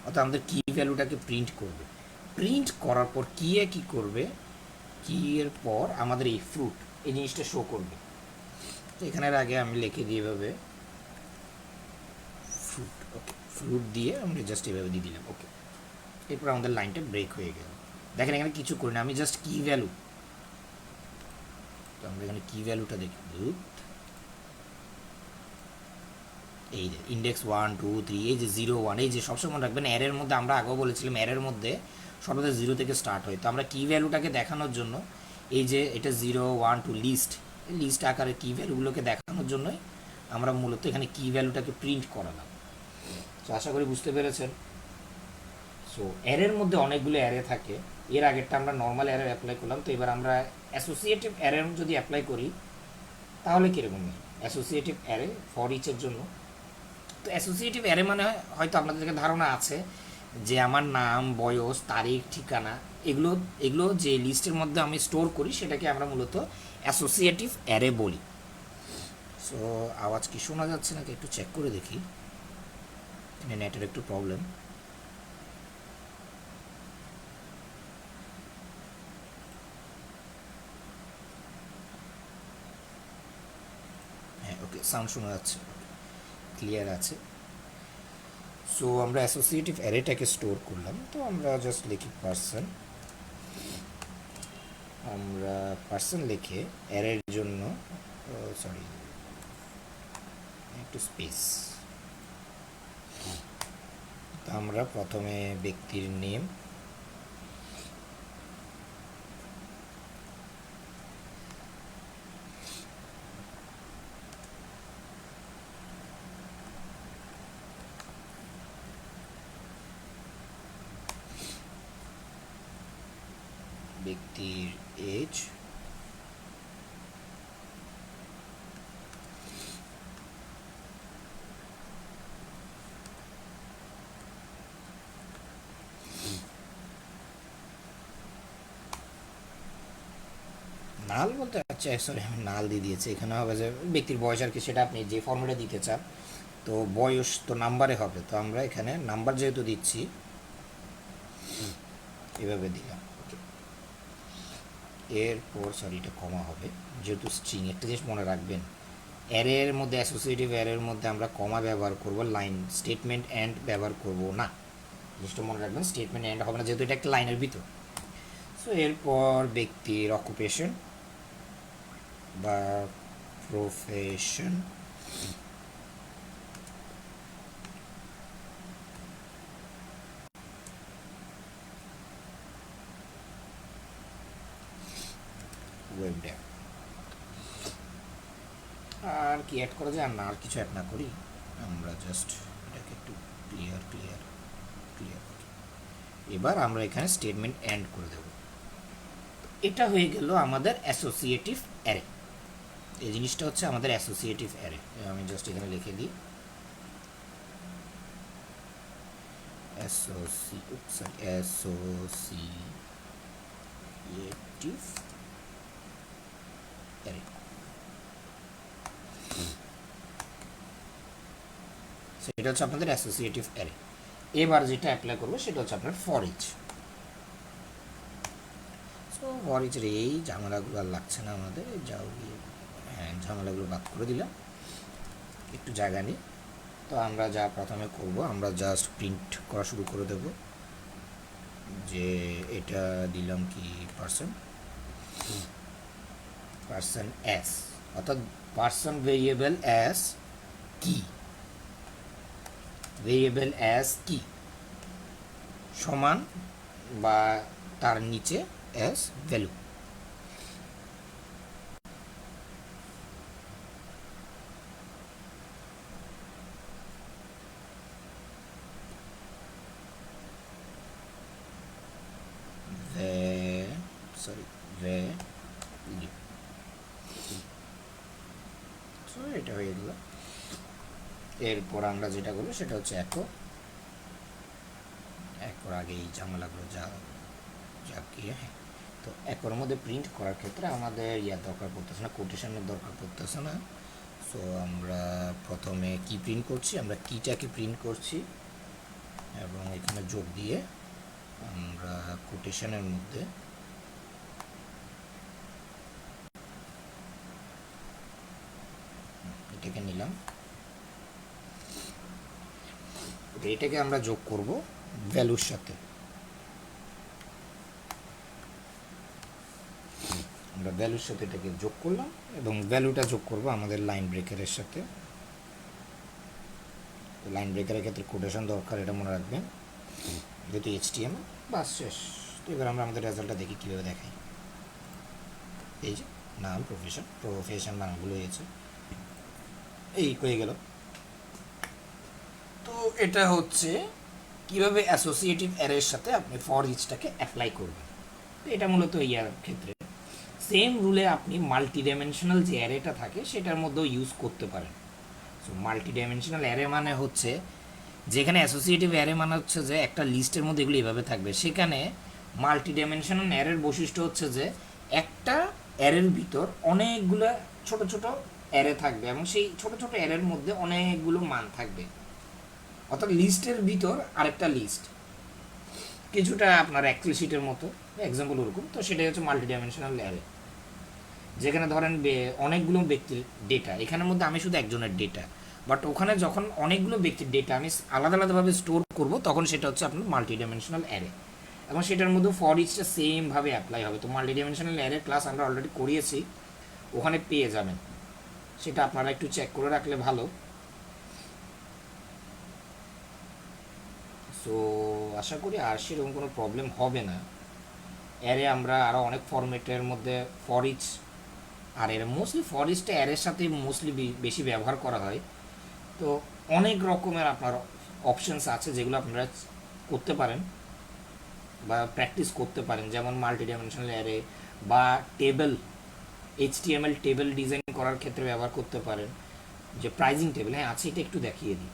অর্থাৎ আমাদের কি ভ্যালুটাকে প্রিন্ট করবে। প্রিন্ট করার পর কি এ কী করবে, কি এর পর আমাদের এই ফ্রুট, এই জিনিসটা শো করবে। তো এখানের আগে আমি লিখে দিই এভাবে ফ্রুট। ওকে, ফ্রুট দিয়ে আমরা জাস্ট এভাবে দিয়ে দিলাম। ওকে, এরপর আমাদের লাইনটা ব্রেক হয়ে গেল। দেখেন এখানে কিছু করি না, আমি জাস্ট কি ভ্যালু, তো আমরা এখানে কি ভ্যালুটা দেখি, এই যে ইন্ডেক্স 1 2 3, এই যে 0 1, এই যে সবসময় মনে রাখবেন অ্যারের মধ্যে আমরা আগেও বলেছিলাম অ্যারের মধ্যে সর্বদা 0 থেকে স্টার্ট হয়। তো আমরা কি ভ্যালুটাকে দেখানোর জন্য এই যে এটা 0 1 2 লিস্ট আকারে কি ভ্যালুগুলোকে দেখানোর জন্যই আমরা মূলত এখানে কি ভ্যালুটাকে প্রিন্ট করালাম। তো আশা করি বুঝতে পেরেছেন। সো অ্যারের মধ্যে অনেকগুলো অ্যারে থাকে, এর আগেরটা আমরা নর্মাল অ্যারে অ্যাপ্লাই করলাম। তো এবার আমরা অ্যাসোসিয়েটিভ অ্যারে যদি অ্যাপ্লাই করি তাহলে কীরকম হয়, অ্যাসোসিয়েটিভ অ্যারে ফর ইচের জন্য। তো অ্যাসোসিয়েটিভ অ্যারে মানে হয়তো আপনাদেরকে ধারণা আছে যে আমার নাম, বয়স, তারিখ, ঠিকানা, এগুলো এগুলো যে লিস্টের মধ্যে আমি স্টোর করি সেটাকে আমরা মূলত অ্যাসোসিয়েটিভ অ্যারে বলি। সো আওয়াজ কি শোনা যাচ্ছে নাকি একটু চেক করে দেখি, নেটের একটু প্রবলেম। হ্যাঁ, ওকে, সাউন্ড শোনা যাচ্ছে, ক্লিয়ার আছে। সো আমরা অ্যাসোসিয়েটিভ অ্যারেটাকে স্টোর করলাম। তো আমরা জাস্ট লিখি পার্সন, আমরা পার্সন লিখে অ্যারের জন্য সরি একটু স্পেস, তো আমরা প্রথমে ব্যক্তির নেম, ব্যক্তির এজ, নাল বলতে, আচ্ছা সরি আমি নাল দিয়ে দিয়েছি, এখানে হবে যে ব্যক্তির বয়স আর কি, সেটা আপনি যে ফর্মুলা দিতে চান। তো বয়স তো নাম্বারে হবে, তো আমরা এখানে নাম্বার যেহেতু দিচ্ছি এভাবে দিলাম। এরপর সরি এটা কমা হবে, যেহেতু স্ট্রিং একটা জিনিস মনে রাখবেন, অ্যারের মধ্যে অ্যাসোসিয়েটিভ অ্যারের মধ্যে আমরা কমা ব্যবহার করব, লাইন স্টেটমেন্ট অ্যান্ড ব্যবহার করব না। জিনিসটা মনে রাখবেন, স্টেটমেন্ট অ্যান্ড হবে না যেহেতু এটা একটা লাইনের ভিতর। সো এরপর ব্যক্তির অকুপেশন বা প্রফেশন, ওয়েব ডেভ। আর কি অ্যাড করা যায়, আর না আর কিছু অ্যাড না করি, আমরা জাস্ট এটাকে একটু ক্লিয়ার ক্লিয়ার ক্লিয়ার করি। এবার আমরা এখানে স্টেটমেন্ট অ্যান্ড করে দেব। এটা হয়ে গেল আমাদের অ্যাসোসিয়েটিভ অ্যারে। এই জিনিসটা হচ্ছে আমাদের অ্যাসোসিয়েটিভ অ্যারে। আমি জাস্ট এখানে লিখে দিই অ্যাসোসিয়েটিভ অ্যারে। সেটা হচ্ছে আপনাদের অ্যাসোসিয়েটিভ অ্যারে। এবার যেটা অ্যাপ্লাই করবো সেটা হচ্ছে আপনার ফর ইচ। সো ফর ইচের এই ঝামেলাগুলো আর লাগছে না আমাদের, যাও গিয়ে হ্যাঁ ঝামেলাগুলো বাদ করে দিলাম, একটু জায়গা নিই। তো আমরা যা প্রথমে করব, আমরা জাস্ট প্রিন্ট করা শুরু করে দেব, যে এটা দিলাম কি পার্সন, পার্সন অ্যাস, অর্থাৎ পার্সন ভেরিয়েবল অ্যাস কি, ভেরিয়েবল অ্যাস কি সমান বা তার নিচে as value. Sorry value. So এটা হয়ে গেল। এরপর আমরা যেটা করবো সেটা হচ্ছে একর আগে এই ঝামেলাগুলো যা যা কি, হ্যাঁ তো একর মধ্যে প্রিন্ট করার ক্ষেত্রে আমাদের ইয়ার দরকার পড়তেছে না, কোটেশনের দরকার পড়তেছে না। সো আমরা প্রথমে কি প্রিন্ট করছি, আমরা কিটাকে প্রিন্ট করছি এবং এখানে যোগ দিয়ে আমরা কোটেশনের মধ্যে এটাকে নিলাম, এটাকে আমরা যোগ করব ভ্যালুর সাথে। আমরা ভ্যালুর সাথে এটাকে যোগ করলাম এবং ভ্যালুটা যোগ করব আমাদের লাইন ব্রেকারের সাথে। লাইন ব্রেকারের ক্ষেত্রে কোটেশন দরকার, এটা মনে রাখবেন, যেহেতু এইচটিএমএল। বাস শেষ। তো এবার আমরা আমাদের রেজাল্টটা দেখি কীভাবে দেখাই। এই যে নাম প্রফেশন নামগুলো হয়েছে, এই হয়ে গেল। তো এটা হচ্ছে কিভাবে অ্যাসোসিয়েটিভ অ্যারের সাথে আপনি ফর ইচটাকে অ্যাপ্লাই করবেন। তো এটা মূলত ইয়ার ক্ষেত্রে সেম রুলে আপনি মাল্টি ডাইমেনশনাল যে অ্যারেটা থাকে সেটার মধ্যেও ইউজ করতে পারেন। সো মাল্টি ডাইমেনশনাল অ্যারে মানে হচ্ছে, যেখানে অ্যাসোসিয়েটিভ অ্যারে মানে হচ্ছে যে একটা লিস্টের মধ্যে এগুলো এভাবে থাকবে, সেখানে মাল্টি ডাইমেনশনাল অ্যারের বৈশিষ্ট্য হচ্ছে যে একটা অ্যারের ভিতর অনেকগুলো ছোট ছোট অ্যারে থাকবে এবং সেই ছোট ছোট অ্যারের মধ্যে অনেকগুলো মান থাকবে, অর্থাৎ লিস্টের ভিতর আরেকটা লিস্ট, কিছুটা আপনার এক্সেল শিটের মতো এক্সাম্পল ওরকম। তো সেটাই হচ্ছে মাল্টি ডাইমেনশনাল অ্যারে, যেখানে ধরেন অনেকগুলো ব্যক্তির ডেটা, এখানের মধ্যে আমি শুধু একজনের ডেটা, বাট ওখানে যখন অনেকগুলো ব্যক্তির ডেটা আমি আলাদা আলাদাভাবে স্টোর করব তখন সেটা হচ্ছে আপনার মাল্টি ডাইমেনশনাল অ্যারে, এবং সেটার মধ্যে ফর ইচটা সেমভাবে অ্যাপ্লাই হবে। তো মাল্টি ডাইমেনশনাল অ্যারে ক্লাস আমরা অলরেডি করিয়েছি, ওখানে পেয়ে যাবেন, সেটা আপনারা একটু চেক করে রাখলে ভালো। সো আশা করি আর সেরকম কোনো প্রবলেম হবে না। অ্যারে আমরা আরও অনেক ফরম্যাটের মধ্যে ফর ইচ, আর এর মোস্টলি ফর ইচটা অ্যারের সাথে মোস্টলি বেশি ব্যবহার করা হয়। তো অনেক রকমের আপনার অপশানস আছে যেগুলো আপনারা করতে পারেন বা প্র্যাকটিস করতে পারেন, যেমন মাল্টি ডাইমেনশনাল অ্যারে বা টেবিল, এইচটিএমএল টেবিল ডিজাইন করার ক্ষেত্রে ব্যবহার করতে পারেন। যে প্রাইজিং টেবিল, হ্যাঁ আছে, এটা একটু দেখিয়ে দিই,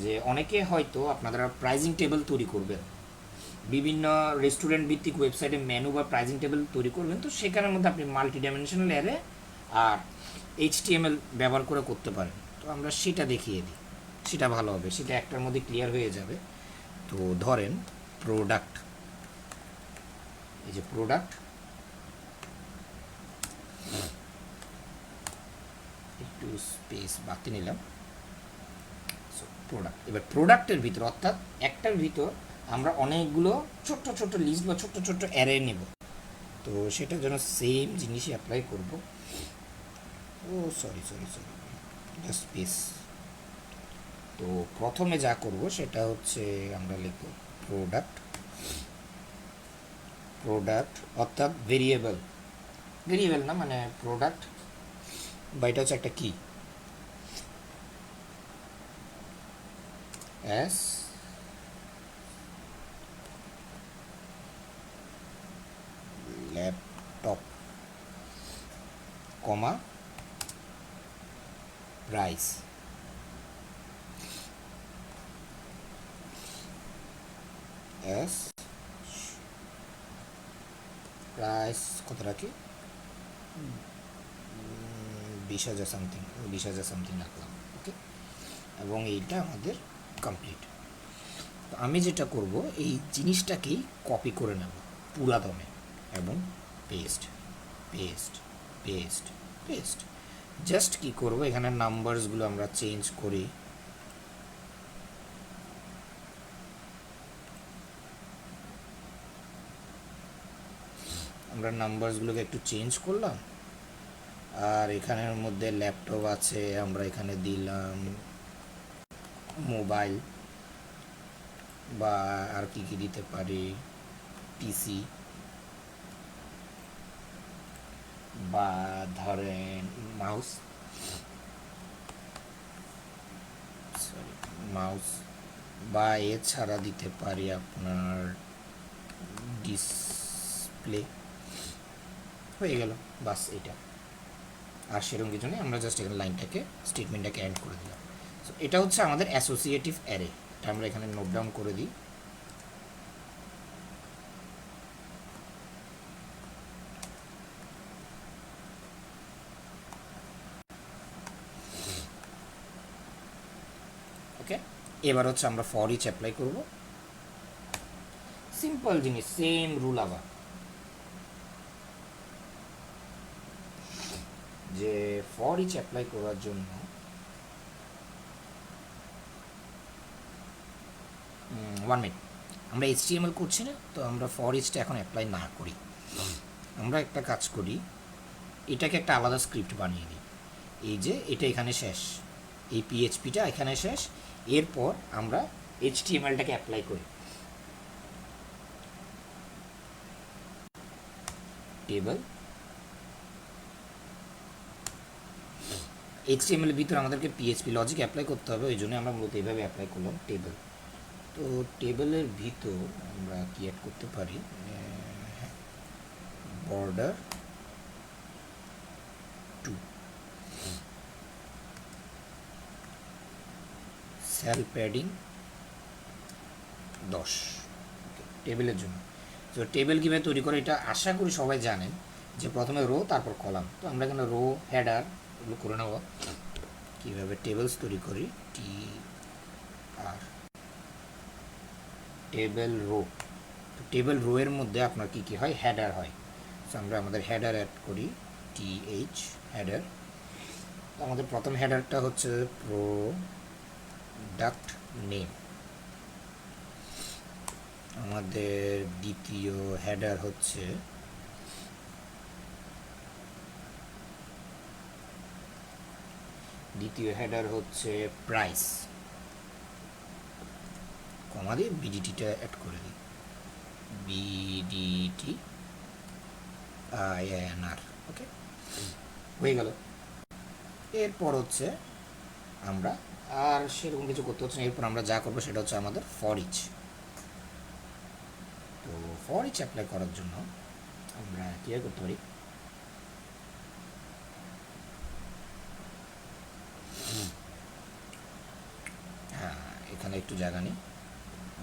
যে অনেকে হয়তো আপনারা প্রাইজিং টেবিল তৈরি করবেন, বিভিন্ন রেস্টুরেন্ট ভিত্তিক ওয়েবসাইটে মেনু বা প্রাইজিং টেবিল তৈরি করবেন, তো সেখানের মধ্যে আপনি মাল্টি ডাইমেনশনাল অ্যারে আর এইচটিএমএল ব্যবহার করে করতে পারেন। তো আমরা সেটা দেখিয়ে দিই, সেটা ভালো হবে, সেটা একটার মধ্যে ক্লিয়ার হয়ে যাবে। তো ধরেন প্রোডাক্ট, এই যে প্রোডাক্ট, একটু স্পেস বাতি নিলাম, প্রোডাক্ট। এবার প্রোডাক্টের ভিতর, অর্থাৎ একটার ভিতর আমরা অনেকগুলো ছোট্ট ছোট্ট লিস্ট বা ছোট্ট ছোট্ট অ্যারে নেব। তো সেটার জন্য সেম জিনিসই অ্যাপ্লাই করব। ও sorry sorry sorry, just space. তো প্রথমে যা করব সেটা হচ্ছে আমরা লিখব প্রোডাক্ট, প্রোডাক্ট অর্থাৎ ভেরিয়েবল, ভেরিয়েবল না মানে প্রোডাক্ট, বা এটা হচ্ছে একটা কি, as laptop comma price. As price কত রাখি, 20,000 সামথিং, 20,000 সামথিং রাখলাম, ওকে। এবং এইটা আমাদের কমপ্লিট। তো আমি যেটা করব, এই জিনিসটাকেই কপি করে নেব পুরা দমে, এবং paste paste paste paste. Just কি করব, এখানে নাম্বারসগুলো আমরা চেঞ্জ করি, আমরা নাম্বারসগুলোকে একটু চেঞ্জ করলাম। আর এখানের মধ্যে ল্যাপটপ আছে, আমরা এখানে দিলাম মোবাইল, বা আর কি কি দিতে পারি, পিসি, বা ধরেন মাউস, সরি মাউস, বা এছাড়া দিতে পারি আপনার ডিসপ্লে। হয়ে গেল, বাস এটা। আর সেরকম কিছু নেই, আমরা জাস্ট এখানে লাইনটাকে, স্টেটমেন্টটাকে অ্যাড করে দিলাম। সো এটা হচ্ছে আমাদের অ্যাসোসিয়েটিভ অ্যারে, এটা আমরা এখানে নোট ডাউন করে দিই। ওকে, এবার হচ্ছে আমরা ফর ইচ অ্যাপ্লাই করব। সিম্পল জিনিস, সেম রুল আবার, যে ফর ইচ অ্যাপ্লাই করার জন্য 1 মিনিট, আমরা HTML করছি না, তো আমরা ফর ইচটা এখন অ্যাপ্লাই না করি। আমরা একটা কাজ করি, এটাকে একটা আলাদা স্ক্রিপ্ট বানিয়ে দিই। এই যে এটা এখানে শেষ, এই পিএইচপিটা এখানে শেষ, এরপর আমরা HTMLটাকে অ্যাপ্লাই করি। টেবল, HTML এর ভিতরে আমাদেরকে পিএইচপি লজিক অ্যাপ্লাই করতে হবে, ওই জন্য আমরা মূলত এইভাবে অ্যাপ্লাই করলাম টেবল। তো টেবলের ভিতর আমরা কি অ্যাড করতে পারি, বর্ডার 2, সেল প্যাডিং 10 টেবিলের জন্য। তো টেবিল কীভাবে তৈরি করে এটা আশা করি সবাই জানেন, যে প্রথমে রো তারপর কলাম। তো আমরা এখানে রো হেডার এগুলো করে নেব, কীভাবে টেবিলস তৈরি করি, টি আর টেবিল রো। তো টেবিল রো এর মধ্যে আপনার কী কী হয়, হেডার হয়। তো আমরা আমাদের হেডার অ্যাড করি, টিএইচ হেডার। তো আমাদের প্রথম হেডারটা হচ্ছে প্রোডাক্ট নেম, আমাদের দ্বিতীয় হেডার হচ্ছে প্রাইস, কমা দিয়ে বিডিটিটা অ্যাড করে দিই, বিডিটি আইএনআর, ওকে হয়ে গেল। এরপর হচ্ছে আমরা আর সেরকম কিছু করতে হচ্ছে না, এরপর আমরা যা করবো সেটা হচ্ছে আমাদের ফর ইচ। তো ফর ইচ অ্যাপ্লাই করার জন্য আমরা কী করতে পারি, হ্যাঁ এখানে একটু জায়গা নিই,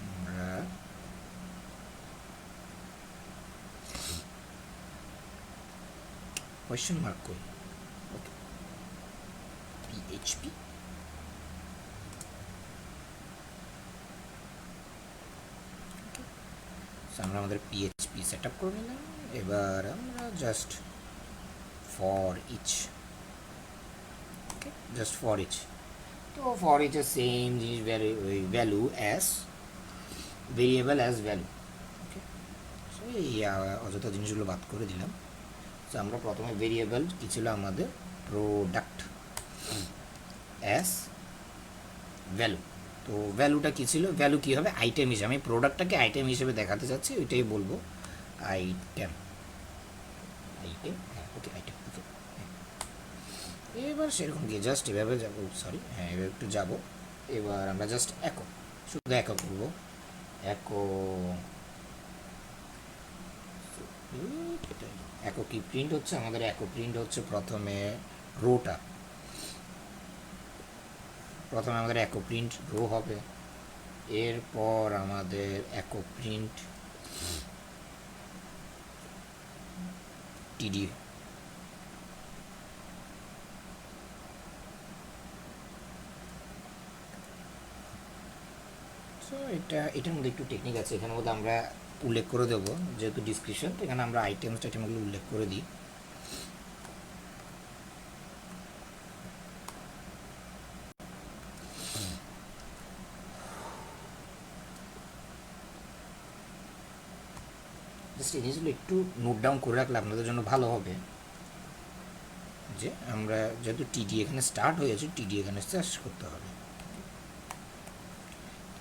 আমরা কোয়েশ্চেন মার্ক করি, ওকে, পিএইচপি। আমরা আমাদের পিএইচপি সেট আপ করে নিলাম। এবার আমরা just for each, okay, just for each. তো ফর ইচ এর সেম জিনিস, value as variable as value, okay. So এই অযথা জিনিসগুলো বাদ করে দিলাম। সো আমরা প্রথমে ভেরিয়েবল কী ছিল আমাদের, প্রোডাক্ট অ্যাজ ভ্যালু। তো ভ্যালুটা কী ছিল, ভ্যালু কী হবে, আইটেম হিসেবে, আমি প্রোডাক্টটাকে আইটেম হিসেবে দেখাতে চাচ্ছি, ওইটাই বলবো আইটেম, আইটেম, হ্যাঁ, ওকে, আইটেম, ওকে। এবার সেরকম কি জাস্ট এভাবে যাবো, সরি, হ্যাঁ, এবার একটু যাবো। এবার আমরা জাস্ট একো, শুধু একো করবো, একো, একো কি প্রিন্ট হচ্ছে আমাদের, একো প্রিন্ট হচ্ছে প্রথমে রোটা, প্রথমে আমাদের একো প্রিন্ট রো হবে, এরপর আমাদের একো প্রিন্ট টিডি, সো এটার মধ্যে একটু টেকনিক আছে, এখানের মধ্যে আমরা উল্লেখ করে দেবো, যেহেতু ডিসক্রিপশন, তো এখানে আমরা আইটেমগুলো উল্লেখ করে দিই। জাস্ট এই জিনিসগুলো একটু নোট ডাউন করে রাখলে আপনাদের জন্য ভালো হবে, যে আমরা যেহেতু টিডি এখানে স্টার্ট হয়েছে, টিডি এখানে শেষ করতে হবে,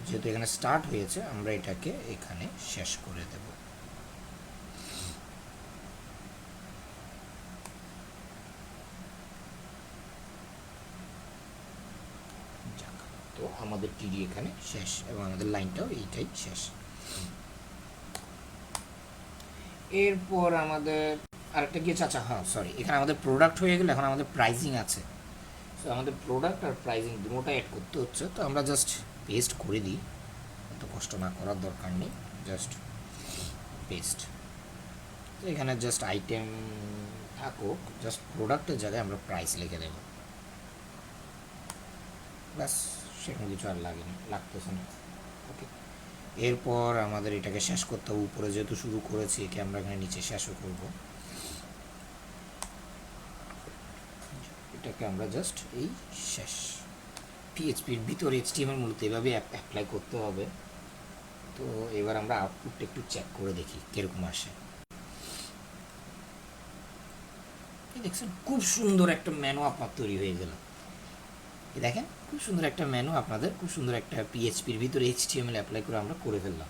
যেহেতু এখানে স্টার্ট হয়েছে আমরা এটাকে এখানে শেষ করে দেব। তো আমাদের টিডি এখানে শেষ এবং আমাদের লাইনটাও এইটাই শেষ। এরপর আমাদের আরেকটা গিয়েছে, আচ্ছা হ্যাঁ সরি, এখানে আমাদের প্রোডাক্ট হয়ে গেলে এখন আমাদের প্রাইজিং আছে। তো আমাদের প্রোডাক্ট আর প্রাইজিং দুটোটা অ্যাড করতে হচ্ছে, তো আমরা জাস্ট পেস্ট করে দিই, এত কষ্ট না করার দরকার নেই, জাস্ট পেস্ট। তো এখানে জাস্ট আইটেম থাকুক, জাস্ট প্রোডাক্টের জায়গায় আমরা প্রাইস লিখে দেব, ব্যাস, সেরকম কিছু আর লাগতেছে না, ওকে। এরপর আমাদের এটাকে শেষ করতে হবে, উপরে যেহেতু শুরু করেছি একে আমরা এখানে নিচে শেষও করব, এটাকে আমরা জাস্ট এই শেষ। পিএইচপির ভিতরে এইচটিএমএল মূলত এভাবে অ্যাপ্লাই করতে হবে। তো এবার আমরা আউটপুটটা একটু চেক করে দেখি কীরকম আসে। দেখছেন খুব সুন্দর একটা মেনু আপনার তৈরি হয়ে গেল, দেখেন খুব সুন্দর একটা মেনু আপনাদের, খুব সুন্দর একটা পিএইচপির ভিতরে এইচটিএমএল অ্যাপ্লাই করে আমরা করে ফেললাম,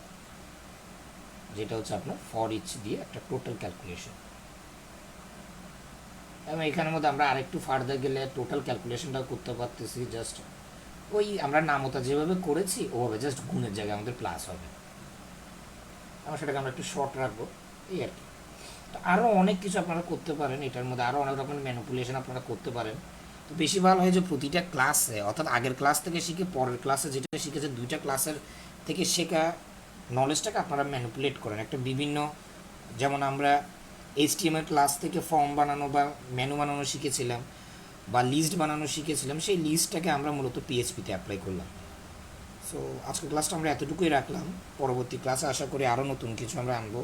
যেটা হচ্ছে আপনার ফর ইচ দিয়ে একটা টোটাল ক্যালকুলেশন। এবং এখানের মধ্যে আমরা আরেকটু ফার্দার গেলে টোটাল ক্যালকুলেশনটাও করতে পারতেছি, জাস্ট ওই আমরা নামতা যেভাবে করেছি ওভাবে, জাস্ট গুণের জায়গায় আমাদের প্লাস হবে, আমরা সেটাকে আমরা একটু শর্ট রাখবো, এই আর কি। তো আরও অনেক কিছু আপনারা করতে পারেন, এটার মধ্যে আরও অনেক রকমের ম্যানিপুলেশন আপনারা করতে পারেন। তো বেশি ভালো হয় যে প্রতিটা ক্লাসে, অর্থাৎ আগের ক্লাস থেকে শিখে পরের ক্লাসে যেটা শিখেছে, দুইটা ক্লাসের থেকে শেখা নলেজটাকে আপনারা ম্যানিপুলেট করেন একটা বিভিন্ন, যেমন আমরা এইচটিএমএল ক্লাস থেকে ফর্ম বানানো বা মেনু বানানো শিখেছিলাম বা লিস্ট বানানো শিখেছিলাম, সেই লিস্টটাকে আমরা মূলত পিএইচপিতে অ্যাপ্লাই করলাম। সো আজকের ক্লাসটা আমরা এতটুকুই রাখলাম, পরবর্তী ক্লাসে আশা করি আরও নতুন কিছু আমরা আনবো।